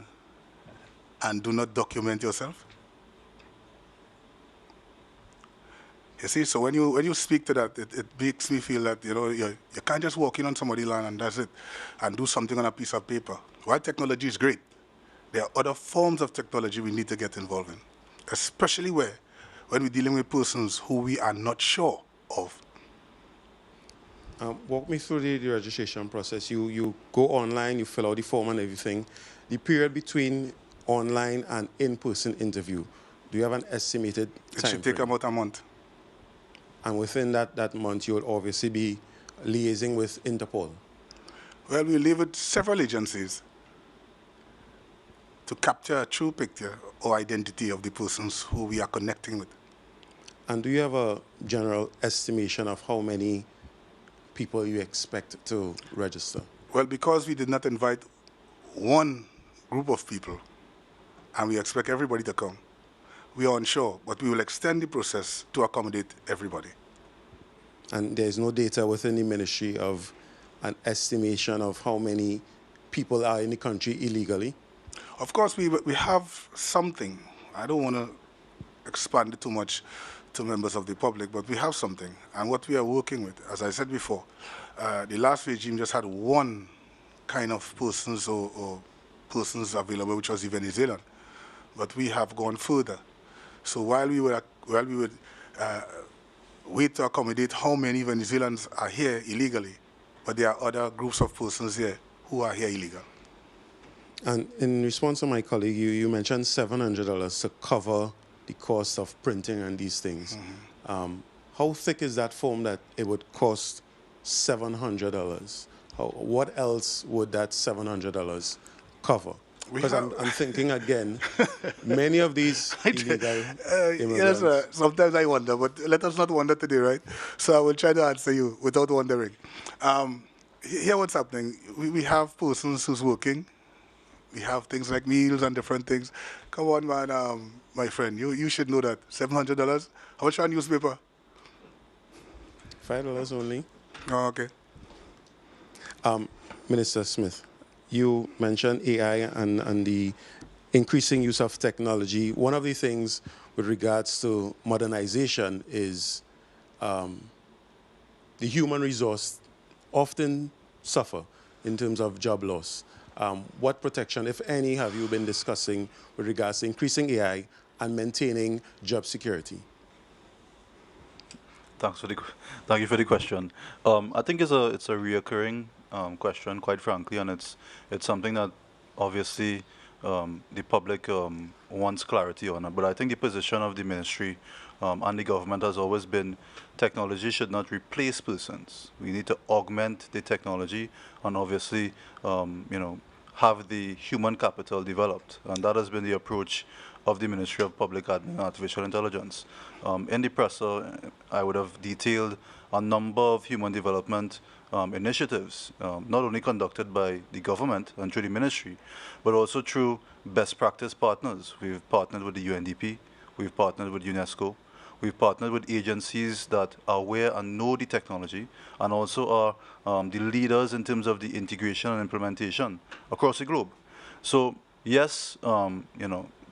[SPEAKER 3] and do not document yourself? You see, so when you speak to that, it makes me feel that you can't just walk in on somebody's land and that's it, and do something on a piece of paper. While technology is great, there are other forms of technology we need to get involved in, especially when we're dealing with persons who we are not sure of.
[SPEAKER 8] Walk me through the registration process. You go online, you fill out the form and everything. The period between online and in-person interview, do you have an estimated time?
[SPEAKER 3] It should take about a month.
[SPEAKER 8] And within that month, you will obviously be liaising with Interpol.
[SPEAKER 3] Well, we live with several agencies to capture a true picture or identity of the persons who we are connecting with.
[SPEAKER 8] And do you have a general estimation of how many people you expect to register?
[SPEAKER 3] Well, because we did not invite one group of people, and we expect everybody to come, we are unsure, but we will extend the process to accommodate everybody.
[SPEAKER 8] And there's no data within the ministry of an estimation of how many people are in the country illegally?
[SPEAKER 3] Of course, we have something. I don't want to expand it too much to members of the public, but we have something. And what we are working with, as I said before, the last regime just had one kind of persons or persons available, which was the Venezuelan. But we have gone further. So while we would wait to accommodate how many Venezuelans are here illegally, but there are other groups of persons here who are here illegal.
[SPEAKER 8] And in response to my colleague, you mentioned $700 to cover the cost of printing and these things. How thick is that form that it would cost $700? What else would that $700 cover? Because I'm thinking again, many of these illegal immigrants.
[SPEAKER 3] Yes, sometimes I wonder, but let us not wonder today, right? So I will try to answer you without wondering. Here what's happening. We have persons who's working. We have things like meals and different things. Come on, man, my friend, you should know that. $700? How much on newspaper?
[SPEAKER 8] $5 only.
[SPEAKER 3] Oh, okay.
[SPEAKER 8] Minister Smith, you mentioned AI and the increasing use of technology. One of the things with regards to modernization is the human resource often suffer in terms of job loss. What protection, if any, have you been discussing with regards to increasing AI and maintaining job security?
[SPEAKER 2] Thank you for the question. I think it's a reoccurring question, quite frankly, and it's something that obviously the public wants clarity on. But I think the position of the ministry and the government has always been technology should not replace persons. We need to augment the technology and obviously, have the human capital developed. And that has been the approach of the Ministry of Public Admin and Artificial Intelligence. In the presser, I would have detailed a number of human development initiatives, not only conducted by the government and through the ministry, but also through best practice partners. We've partnered with the UNDP, we've partnered with UNESCO, we've partnered with agencies that are aware and know the technology and also are the leaders in terms of the integration and implementation across the globe. So yes,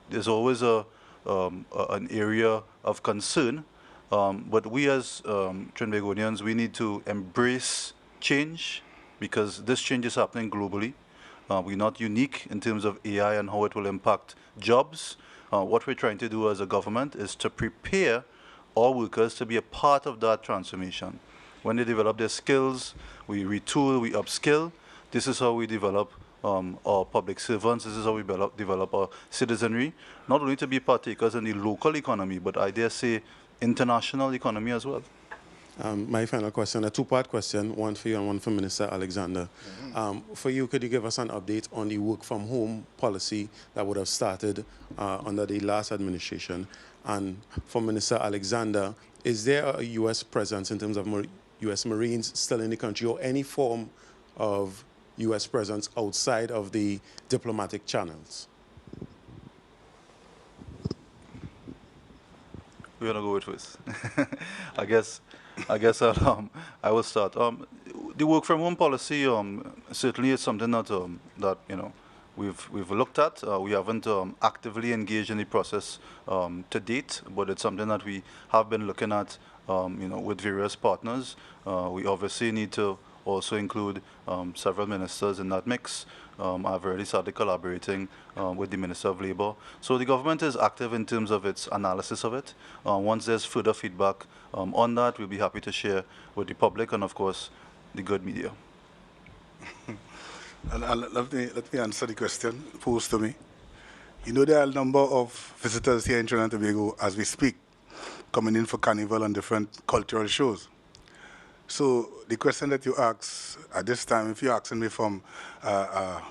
[SPEAKER 2] there's always an area of concern, but we as Trinbagonians, we need to embrace change because this change is happening globally. We're not unique in terms of AI and how it will impact jobs. What we're trying to do as a government is to prepare our workers to be a part of that transformation. When they develop their skills, we retool, we upskill. This is how we develop our public servants. This is how we develop our citizenry, not only to be partakers in the local economy, but I dare say international economy as well.
[SPEAKER 8] My final question, a two-part question, one for you and one for Minister Alexander. For you, could you give us an update on the work-from-home policy that would have started under the last administration? And for Minister Alexander, is there a U.S. presence in terms of U.S. Marines still in the country or any form of U.S. presence outside of the diplomatic channels?
[SPEAKER 2] We're gonna go with first. I guess I will start. The work from home policy certainly is something that we've looked at. We haven't actively engaged in the process to date, but it's something that we have been looking at with various partners. We obviously need to also include several ministers in that mix. I've already started collaborating with the Minister of Labour. So the government is active in terms of its analysis of it. Once there's further feedback on that, we'll be happy to share with the public and, of course, the good media.
[SPEAKER 3] Let me answer the question posed to me. You know, there are a number of visitors here in Trinidad and Tobago as we speak, coming in for carnival and different cultural shows. So the question that you ask at this time, if you're asking me from a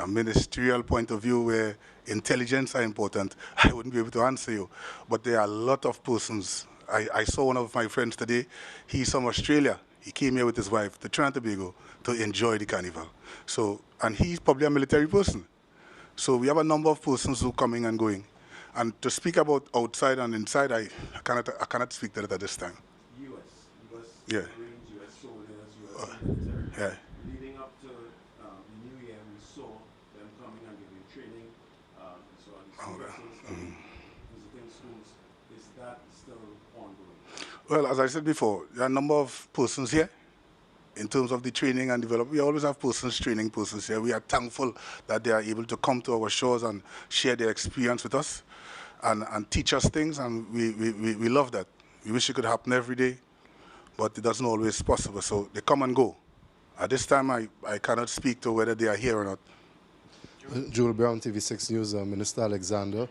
[SPEAKER 3] ministerial point of view where intelligence are important, I wouldn't be able to answer you. But there are a lot of persons. I saw one of my friends today. He's from Australia. He came here with his wife to Trinidad and Tobago to enjoy the carnival. So, and he's probably a military person. So we have a number of persons who are coming and going. And to speak about outside and inside, I cannot speak to that at this time.
[SPEAKER 8] U.S.
[SPEAKER 3] Yeah.
[SPEAKER 8] U.S. soldiers, U.S. military.
[SPEAKER 3] Yeah.
[SPEAKER 8] Leading up to the New Year, we saw them coming and giving training. So visiting schools. Is that still ongoing?
[SPEAKER 3] Well, as I said before, there are a number of persons here in terms of the training and development. We always have persons training persons here. We are thankful that they are able to come to our shores and share their experience with us and teach us things, and we love that. We wish it could happen every day, but it doesn't always possible. So they come and go. At this time, I cannot speak to whether they are here or not.
[SPEAKER 9] Joel Brown, TV6 News, Minister Alexander.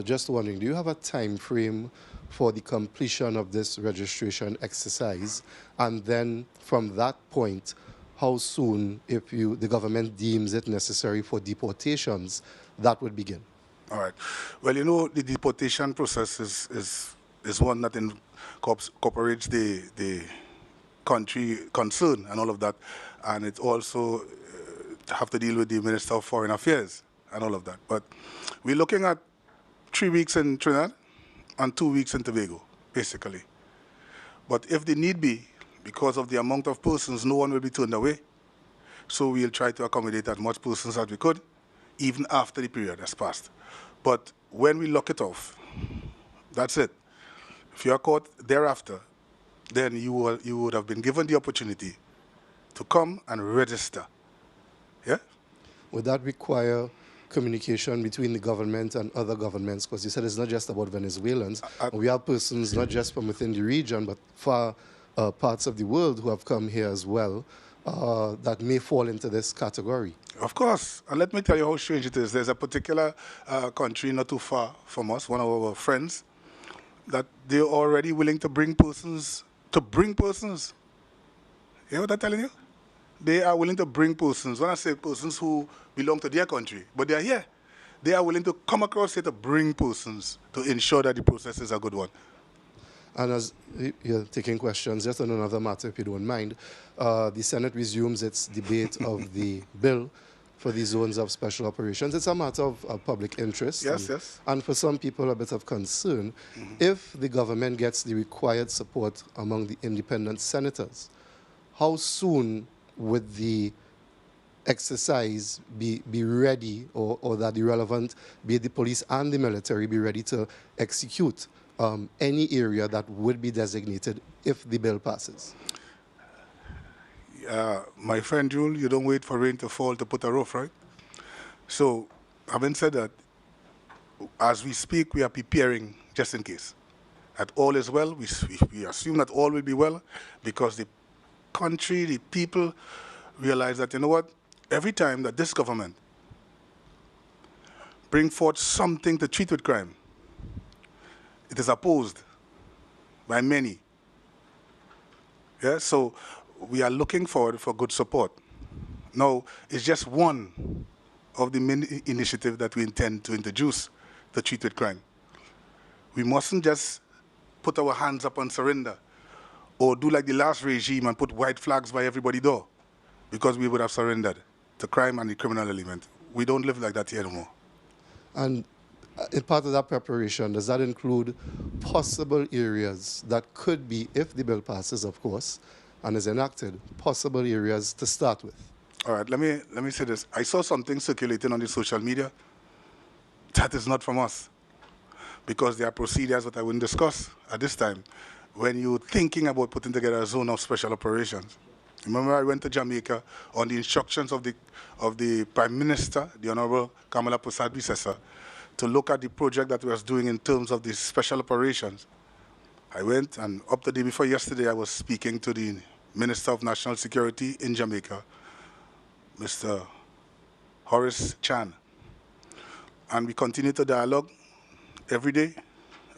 [SPEAKER 9] Just wondering, do you have a time frame for the completion of this registration exercise? And then from that point, how soon, if the government deems it necessary for deportations, that would begin?
[SPEAKER 3] All right. Well, you know, the deportation process is one that incorporates the country concern and all of that. And it also have to deal with the Minister of Foreign Affairs and all of that. But we're looking at 3 weeks in Trinidad and 2 weeks in Tobago, basically. But if the need be, because of the amount of persons, no one will be turned away. So we'll try to accommodate as much persons as we could, even after the period has passed. But when we lock it off, that's it. If you are caught thereafter, then you would have been given the opportunity to come and register. Yeah?
[SPEAKER 9] Would that require communication between the government and other governments? Because you said it's not just about Venezuelans. We have persons not just from within the region, but far parts of the world who have come here as well that may fall into this category.
[SPEAKER 3] Of course. And let me tell you how strange it is. There's a particular country not too far from us, one of our friends, that they're already willing to bring persons. You know what I'm telling you? They are willing to bring persons. When I say persons who belong to their country, but they are here. They are willing to come across here to bring persons to ensure that the process is a good one.
[SPEAKER 9] And as you're taking questions, just on another matter, if you don't mind, the Senate resumes its debate of the bill for the zones of special operations. It's a matter of public interest.
[SPEAKER 3] Yes, yes.
[SPEAKER 9] And for some people, a bit of concern. If the government gets the required support among the independent senators, how soon would the exercise be ready, or that the relevant, be it the police and the military, be ready to execute any area that would be designated if the bill passes?
[SPEAKER 3] My friend Jule, you don't wait for rain to fall to put a roof, right? So, having said that, as we speak, we are preparing just in case. That all is well, we assume that all will be well, because the country, the people realize that, you know what, every time that this government bring forth something to treat with crime, it is opposed by many. Yeah, so we are looking forward for good support. Now, it's just one of the many initiatives that we intend to introduce to treat with crime. We mustn't just put our hands up and surrender, or do like the last regime and put white flags by everybody's door, because we would have surrendered to crime and the criminal element. We don't live like that here anymore.
[SPEAKER 9] And in part of that preparation, does that include possible areas that could be, if the bill passes, of course, and is enacted, possible areas to start with?
[SPEAKER 3] All right, let me say this. I saw something circulating on the social media that is not from us, because there are procedures that I wouldn't discuss at this time. When you're thinking about putting together a zone of special operations, remember I went to Jamaica on the instructions of the Prime Minister, the Honorable Kamala Persad-Bissessar, to look at the project that we was doing in terms of the special operations. I went, and up the day before yesterday, I was speaking to the Minister of National Security in Jamaica, Mr. Horace Chan. And we continue to dialogue every day,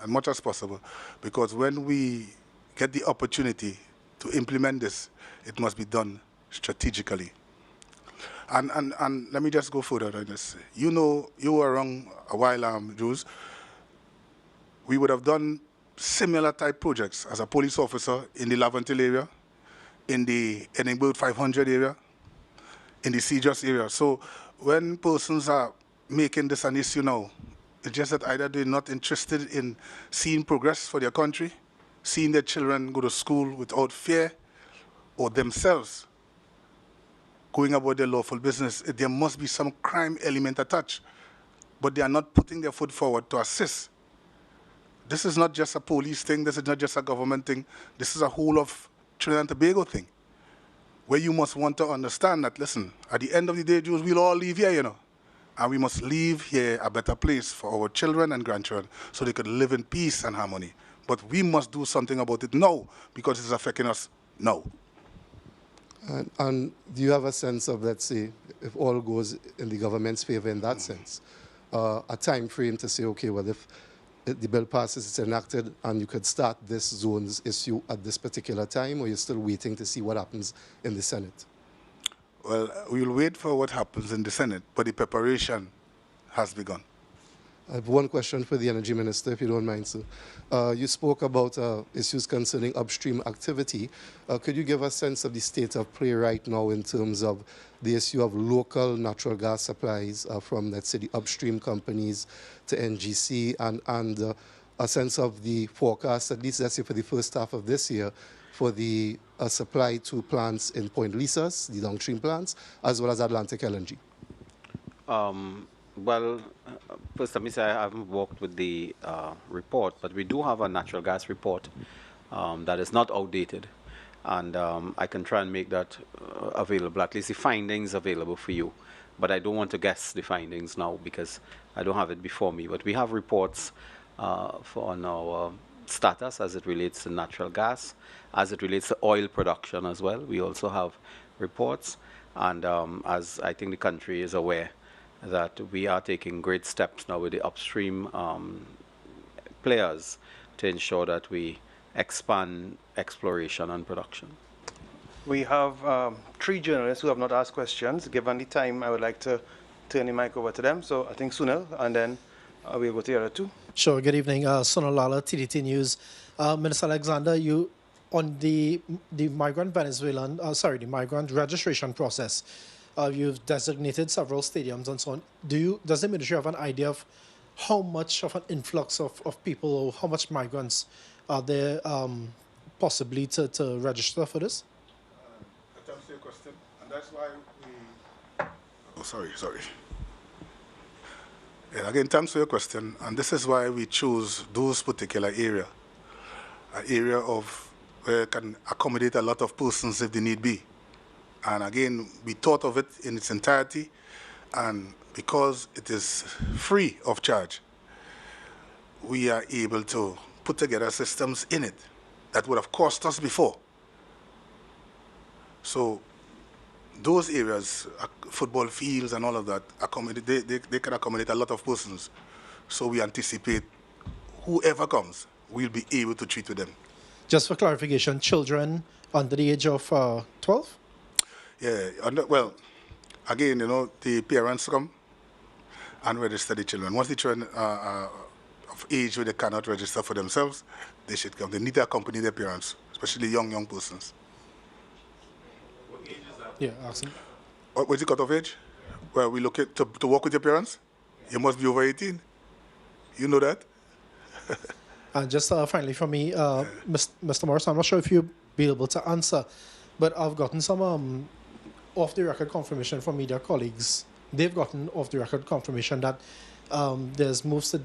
[SPEAKER 3] as much as possible, because when we get the opportunity to implement this, it must be done strategically. And let me just go further on this. You know, you were around a while, Jules. We would have done similar type projects as a police officer in the Lavantil area, in the Edinburgh 500 area, in the Cedars area. So when persons are making this an issue now, it's just that either they're not interested in seeing progress for their country, seeing their children go to school without fear, or themselves going about their lawful business. There must be some crime element attached, but they are not putting their foot forward to assist. This is not just a police thing. This is not just a government thing. This is a whole of Trinidad and Tobago thing. where you must want to understand that, listen, at the end of the day, Jews, we'll all leave here, you know. And we must leave here a better place for our children and grandchildren so they could live in peace and harmony. But we must do something about it now because it's affecting us now.
[SPEAKER 9] And do you have a sense of, let's say, if all goes in the government's favor in that sense, a time frame to say, okay, well, if the bill passes, it's enacted, and you could start this zones issue at this particular time, or you're still waiting to see what happens in the Senate?
[SPEAKER 3] Well, we'll wait for what happens in the Senate, but the preparation has begun.
[SPEAKER 9] I have one question for the Energy Minister, if you don't mind, sir. You spoke about issues concerning upstream activity. Could you give a sense of the state of play right now in terms of the issue of local natural gas supplies from, let's say, the upstream companies to NGC, and a sense of the forecast, at least, let's say, for the first half of this year, for the supply to plants in Point Lisas, the downstream plants, as well as Atlantic LNG?
[SPEAKER 4] Well, first let me say I haven't worked with the report, but we do have a natural gas report that is not outdated, and I can try and make that available, at least the findings available for you. But I don't want to guess the findings now because I don't have it before me. But we have reports on our status as it relates to natural gas, as it relates to oil production as well. We also have reports, and as I think the country is aware, that we are taking great steps now with the upstream players to ensure that we expand exploration and production.
[SPEAKER 1] We have 3 journalists who have not asked questions. Given the time, I would like to turn the mic over to them. So I think Sunil, and then we'll go to the other 2.
[SPEAKER 10] Sure. Good evening. Sunil Lala, TDT News. Minister Alexander, you, on the migrant Venezuelan, the migrant registration process, you've designated several stadiums and so on. Does the ministry have an idea of how much of an influx of people, or how much migrants are there possibly to register for this?
[SPEAKER 3] To answer your question, and that's why we... Oh, sorry. Yeah, again, to answer your question, and this is why we choose those particular area, an area of where it can accommodate a lot of persons if they need be. And again, we thought of it in its entirety, and because it is free of charge, we are able to put together systems in it that would have cost us before. So those areas, football fields and all of that, they can accommodate a lot of persons. So we anticipate whoever comes, we'll be able to treat with them.
[SPEAKER 10] Just for clarification, children under the age of 12?
[SPEAKER 3] Yeah, well, again, the parents come and register the children. Once the children are of age where they cannot register for themselves, they should come. They need to accompany their parents, especially young persons.
[SPEAKER 10] What age is that? Yeah, awesome.
[SPEAKER 3] What's the cutoff age? Well, we look at to work with your parents, you must be over 18. You know that?
[SPEAKER 10] And just finally for me, Mr. Morris, I'm not sure if you'll be able to answer, but I've gotten some off-the-record confirmation from media colleagues. They've gotten off-the-record confirmation that there's moves to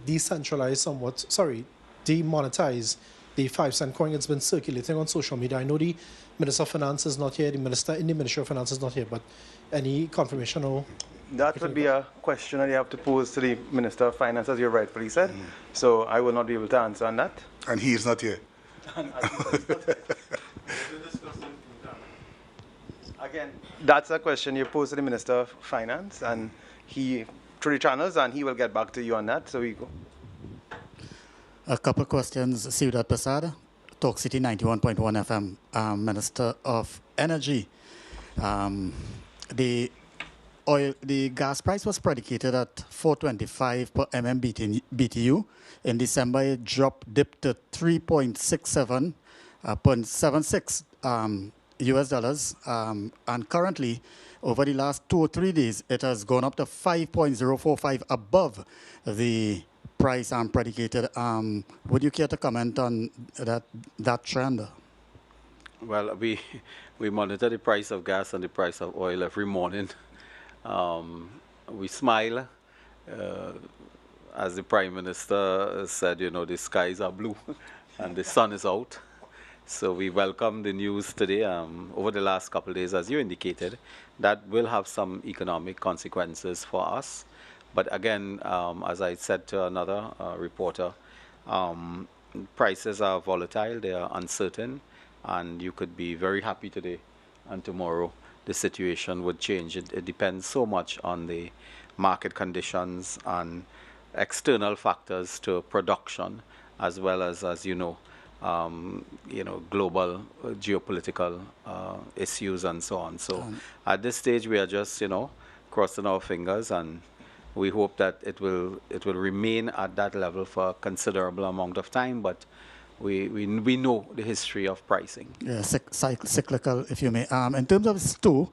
[SPEAKER 10] demonetize the 5-cent coin. It's been circulating on social media. I know the Minister of Finance is not here, the Minister in the Ministry of Finance is not here, but any confirmation or...
[SPEAKER 1] That would be a question that you have to pose to the Minister of Finance, as you rightfully said. So I will not be able to answer on that.
[SPEAKER 3] And he is not here.
[SPEAKER 1] Again, that's a question you pose to the Minister of Finance, and he, through the channels, and he will get back to you on that. So we go.
[SPEAKER 11] A couple of questions. Ciudad Prasad, Talk City 91.1 FM, Minister of Energy. The gas price was predicated at $4.25 per MMBTU. In December, it dipped to 3.76 US dollars, and currently, over the last 2 or 3 days, it has gone up to 5.045 above the price predicated. Would you care to comment on that trend?
[SPEAKER 4] Well, we monitor the price of gas and the price of oil every morning. We smile, as the Prime Minister said, the skies are blue and the sun is out. So we welcome the news today over the last couple of days, as you indicated, that will have some economic consequences for us. But again, as I said to another reporter, prices are volatile, they are uncertain, and you could be very happy today and tomorrow the situation would change. It depends so much on the market conditions and external factors to production, as well as global geopolitical issues and so on. So at this stage, we are just, crossing our fingers, and we hope that it will remain at that level for a considerable amount of time. But we know the history of pricing.
[SPEAKER 11] Yeah, cyclical, if you may. In terms of STO,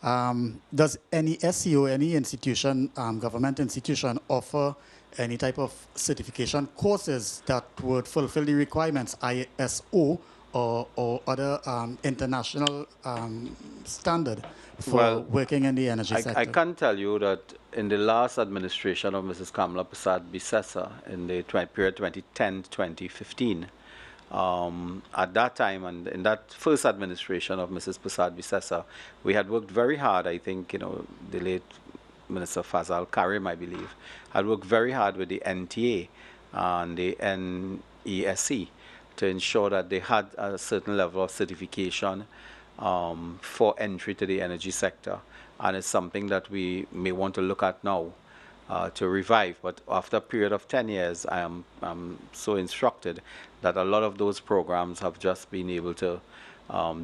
[SPEAKER 11] does any SEO, any institution, government institution, offer any type of certification courses that would fulfill the requirements, ISO or other international standard for working in the energy sector?
[SPEAKER 4] I can tell you that in the last administration of Mrs. Kamala Prasad-Bissessar, in the period 2010-2015, at that time and in that first administration of Mrs. Prasad-Bissessar, we had worked very hard. I think, the late Minister Fazal Karim, I believe, had worked very hard with the NTA and the NESC to ensure that they had a certain level of certification for entry to the energy sector. And it's something that we may want to look at now to revive. But after a period of 10 years, I'm so instructed that a lot of those programs have just been able to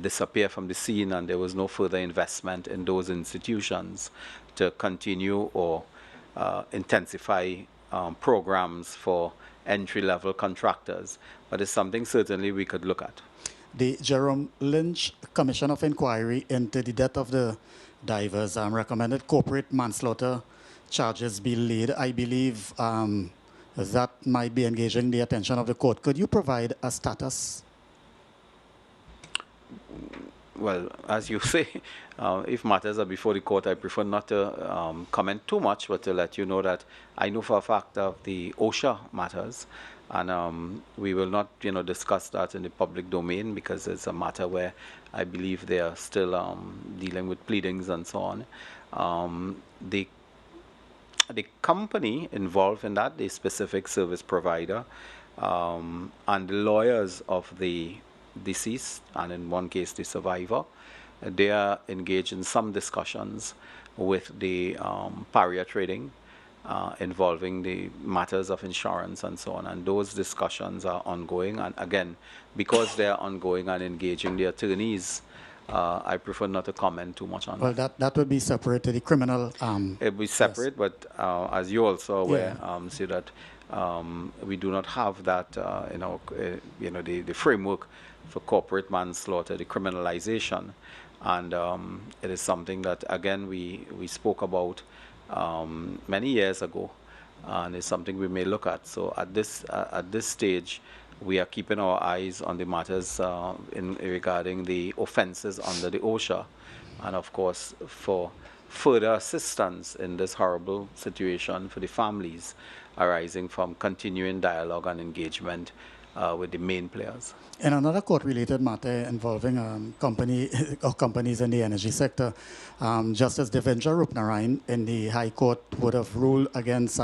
[SPEAKER 4] disappear from the scene, and there was no further investment in those institutions to continue or intensify programs for entry-level contractors. But it's something certainly we could look at.
[SPEAKER 11] The Jerome Lynch Commission of Inquiry into the death of the divers recommended corporate manslaughter charges be laid. I believe that might be engaging the attention of the court. Could you provide a status?
[SPEAKER 4] Well, as you say, if matters are before the court, I prefer not to comment too much, but to let you know that I know for a fact of the OSHA matters, and we will not, discuss that in the public domain because it's a matter where I believe they are still dealing with pleadings and so on. The company involved in that, the specific service provider, and the lawyers of the deceased, and in one case the survivor, they are engaged in some discussions with the pariah trading involving the matters of insurance and so on, and those discussions are ongoing. And again, because they are ongoing and engaging the attorneys, I prefer not to comment too much on that.
[SPEAKER 11] Well, that would be separate to the criminal.
[SPEAKER 4] It would be separate, yes. But as you also aware, see that we do not have that, the framework for corporate manslaughter, the criminalization, and it is something that again we spoke about many years ago, and it's something we may look at. So at this stage, we are keeping our eyes on the matters regarding the offenses under the OSHA, and of course for further assistance in this horrible situation for the families arising from continuing dialogue and engagement with the main players.
[SPEAKER 11] In another court-related matter involving companies in the energy sector, Justice Devendra Rupnarayan in the High Court would have ruled against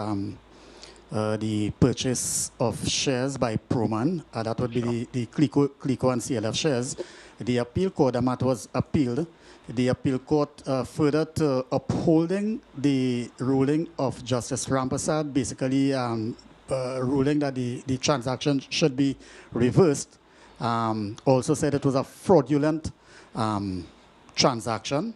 [SPEAKER 11] the purchase of shares by Proman. That would be the Clico and CLF shares. The appeal court, the matter was appealed. The appeal court further to upholding the ruling of Justice Rampasad, basically ruling that the transaction should be reversed. Also said it was a fraudulent transaction.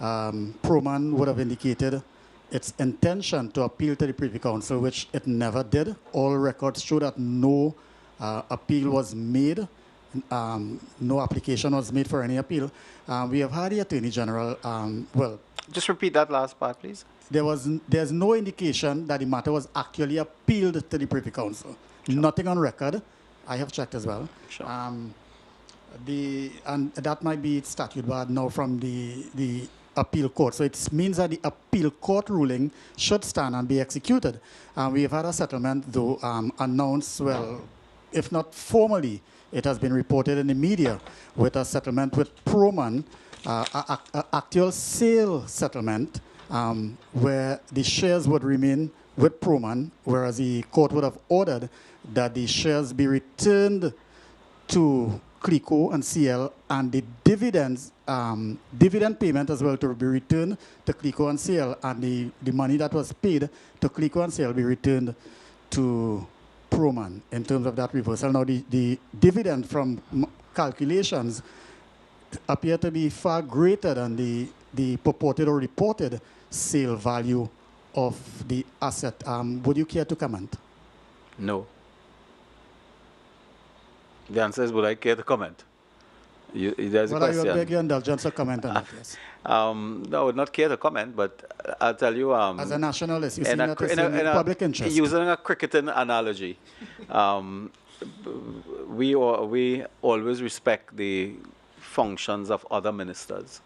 [SPEAKER 11] Proman would have indicated its intention to appeal to the Privy Council, which it never did. All records show that no appeal was made. No application was made for any appeal. We have had the Attorney General,
[SPEAKER 4] just repeat that last part, please.
[SPEAKER 11] There's no indication that the matter was actually appealed to the Privy Council. Sure. Nothing on record. I have checked as well.
[SPEAKER 4] Sure.
[SPEAKER 11] And that might be statute barred now from the appeal court. So it means that the appeal court ruling should stand and be executed. We have had a settlement, though, announced, if not formally, it has been reported in the media with a settlement with Proman, actual sale settlement, where the shares would remain with Proman, whereas the court would have ordered that the shares be returned to CLICO and CL, and the dividends, dividend payment as well to be returned to CLICO and CL, and the money that was paid to CLICO and CL be returned to Proman in terms of that reversal. Now, the dividend from calculations appear to be far greater than the purported or reported sale value of the asset. Would you care to comment?
[SPEAKER 4] No. The answer is, would I care to comment? There's a
[SPEAKER 11] Well, I
[SPEAKER 4] question.
[SPEAKER 11] would beg your indulgence to comment on that, yes.
[SPEAKER 4] No, I would not care to comment, but I'll tell you...
[SPEAKER 11] As a nationalist, you see that it's in the public interest.
[SPEAKER 4] Using a cricketing analogy, we always respect the functions of other ministers.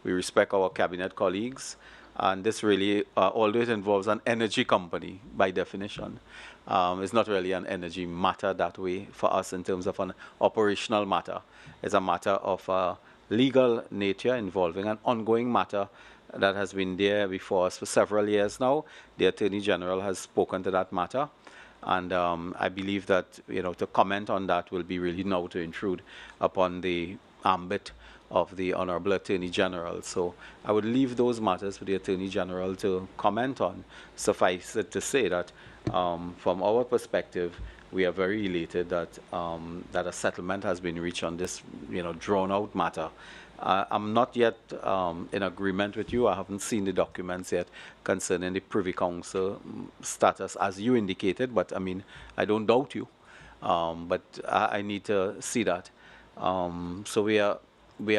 [SPEAKER 4] We respect our cabinet colleagues, and this really, although it involves an energy company by definition, it's not really an energy matter that way for us in terms of an operational matter. It's a matter of legal nature involving an ongoing matter that has been there before us for several years now. The Attorney General has spoken to that matter, and I believe that, you know, to comment on that will be really now to intrude upon the ambit of the Honorable Attorney General. So I would leave those matters for the Attorney General to comment on. Suffice it to say that from our perspective, we are very elated that that a settlement has been reached on this, you know, drawn-out matter. I'm not yet in agreement with you. I haven't seen the documents yet concerning the Privy Council status, as you indicated. But I mean, I don't doubt you. But I need to see that. So we are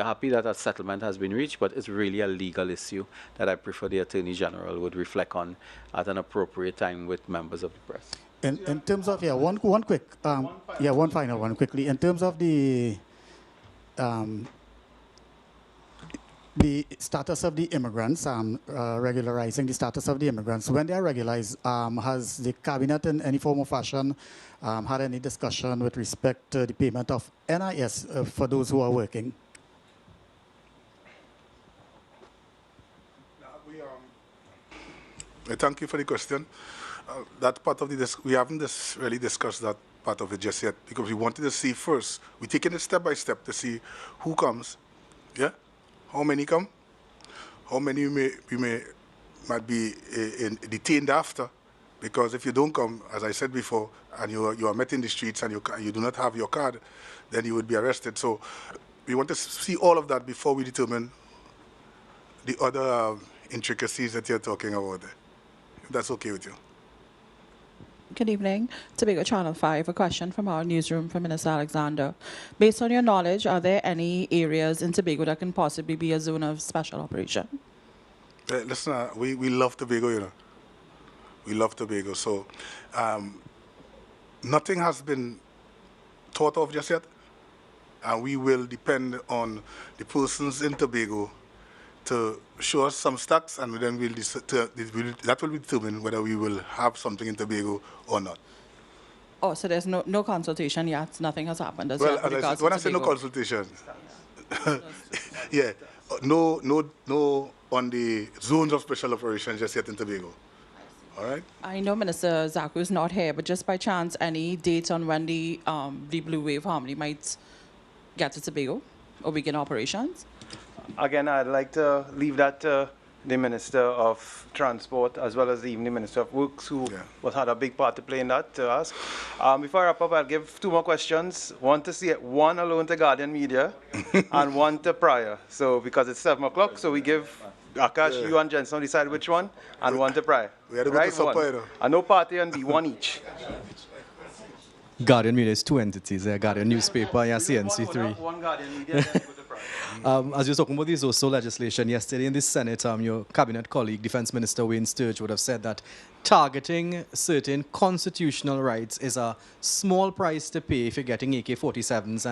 [SPEAKER 4] happy that a settlement has been reached, but it's really a legal issue that I prefer the Attorney General would reflect on at an appropriate time with members of the press.
[SPEAKER 11] In terms of, yeah, one quick, one final one quickly. In terms of the status of the immigrants, regularizing the status of the immigrants, when they are regularized, has the cabinet in any form or fashion had any discussion with respect to the payment of NIS for those who are working?
[SPEAKER 3] Thank you for the question. That part of we haven't really discussed that part of it just yet, because we wanted to see first. We're taking it step by step to see who comes, yeah, how many come, how many might be detained after, because if you don't come, as I said before, and you are met in the streets and you do not have your card, then you would be arrested. So we want to see all of that before we determine the other intricacies that you're talking about there. If that's okay with you.
[SPEAKER 12] Good evening. Tobago Channel 5, a question from our newsroom for Minister Alexander. Based on your knowledge, are there any areas in Tobago that can possibly be a zone of special operation?
[SPEAKER 3] Listen, we love Tobago, you know. We love Tobago. So nothing has been thought of just yet. And we will depend on the persons in Tobago to show us some stocks, and then that will determine whether we will have something in Tobago or not.
[SPEAKER 12] Oh, so there's no consultation yet? Nothing has happened as
[SPEAKER 3] well,
[SPEAKER 12] yet?
[SPEAKER 3] As I said, when I say no consultation, yeah, no on the zones of special operations just yet in Tobago. All right?
[SPEAKER 12] I know Minister Zaku is not here, but just by chance, any dates on when the Blue Wave Harmony might get to Tobago or begin operations?
[SPEAKER 1] Again, I'd like to leave that to the Minister of Transport as well as the Evening Minister of Works, who had a big part to play in that, to ask. Before I wrap up, I'll give two more questions. One alone to Guardian Media and one to Prior. So because it's 7 o'clock, so we give Akash, you and Jensen decide which one, and one to Prior.
[SPEAKER 3] We had to go to supper,
[SPEAKER 1] and no party and be one each.
[SPEAKER 7] Guardian Media is two entities, Guardian Newspaper and CNC3.
[SPEAKER 1] One Guardian Media, then go to Prior.
[SPEAKER 7] As you were talking about this also legislation yesterday in the Senate, your cabinet colleague, Defense Minister Wayne Sturge, would have said that targeting certain constitutional rights is a small price to pay if you're getting AK-47s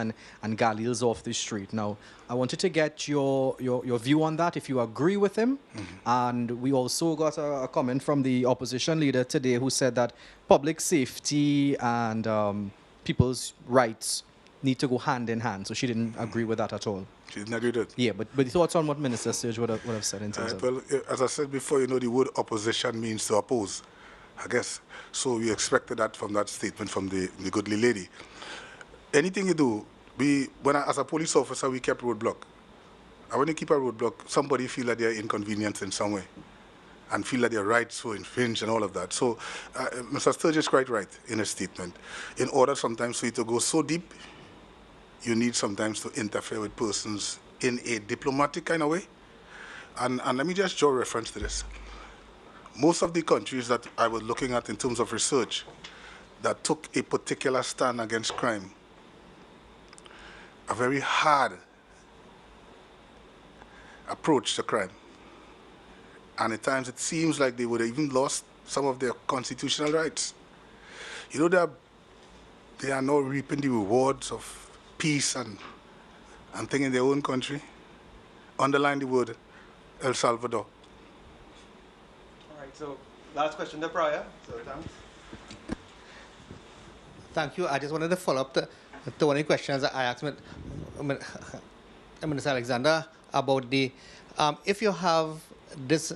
[SPEAKER 7] and Galils off the street. Now, I wanted to get your view on that, if you agree with him. And we also got a comment from the opposition leader today who said that public safety and people's rights need to go hand in hand. So she didn't agree with that at all.
[SPEAKER 3] She didn't agree with it.
[SPEAKER 7] Yeah, but thoughts on what Minister Sturge would have said in terms of...
[SPEAKER 3] Well, as I said before, the word opposition means to oppose, I guess. So we expected that from that statement from the goodly lady. Anything you do, as a police officer, we kept roadblock. And when you keep a roadblock, somebody feel that they're inconvenienced in some way and feel that their rights were infringed and all of that. So Mr. Sturge is quite right in his statement. In order sometimes for you to go so deep, you need sometimes to interfere with persons in a diplomatic kind of way. And let me just draw reference to this. Most of the countries that I was looking at in terms of research that took a particular stand against crime, a very hard approach to crime. And at times it seems like they would have even lost some of their constitutional rights. They are now reaping the rewards of peace and thing in their own country. Underline the word El Salvador.
[SPEAKER 1] All right, so last question to Prior.
[SPEAKER 5] Thank you. I just wanted to follow up to one of the questions I asked Minister Alexander about the if you have this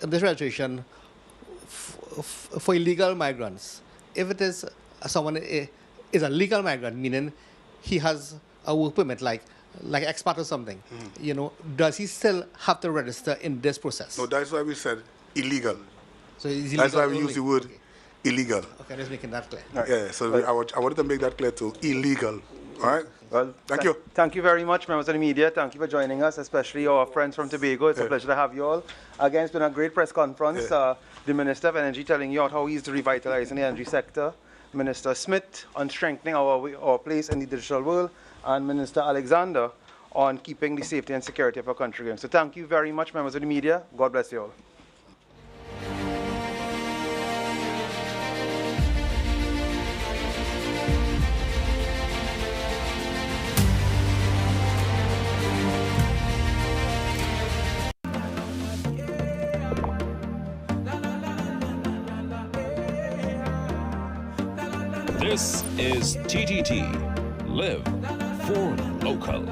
[SPEAKER 5] registration for illegal migrants, if it is someone is a legal migrant, meaning he has a work permit like expat or something, does he still have to register in this process?
[SPEAKER 3] No, that's why we said illegal.
[SPEAKER 5] So it's illegal.
[SPEAKER 3] That's why we use the word illegal.
[SPEAKER 5] Okay, I'm just making that clear.
[SPEAKER 3] Yeah, so I wanted to make that clear too. Illegal. All right?
[SPEAKER 1] Well,
[SPEAKER 3] thank you.
[SPEAKER 1] Thank you very much, members of the media. Thank you for joining us, especially our friends from Tobago. It's a pleasure to have you all. Again, it's been a great press conference. The Minister of Energy telling you how he's revitalizing the energy sector. Minister Smith on strengthening our place in the digital world. And Minister Alexander on keeping the safety and security of our country going. So thank you very much, members of the media. God bless you all.
[SPEAKER 13] This is TTT. Live for local.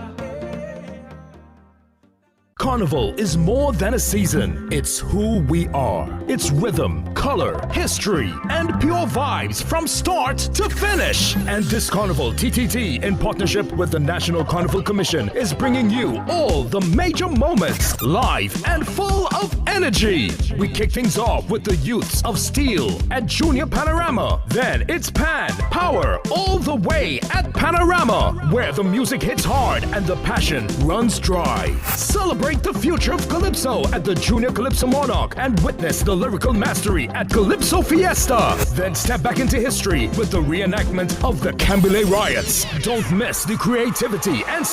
[SPEAKER 13] Carnival is more than a season. It's who we are. It's rhythm, color, history, and pure vibes from start to finish. And this Carnival, TTT, in partnership with the National Carnival Commission, is bringing you all the major moments live and full of energy. We kick things off with the youths of Steel at Junior Panorama. Then it's Pan Power all the way at Panorama, where the music hits hard and the passion runs dry. Celebrate the future of Calypso at the Junior Calypso Monarch and witness the lyrical mastery at Calypso Fiesta. Then step back into history with the reenactment of the Cambile riots. Don't miss the creativity and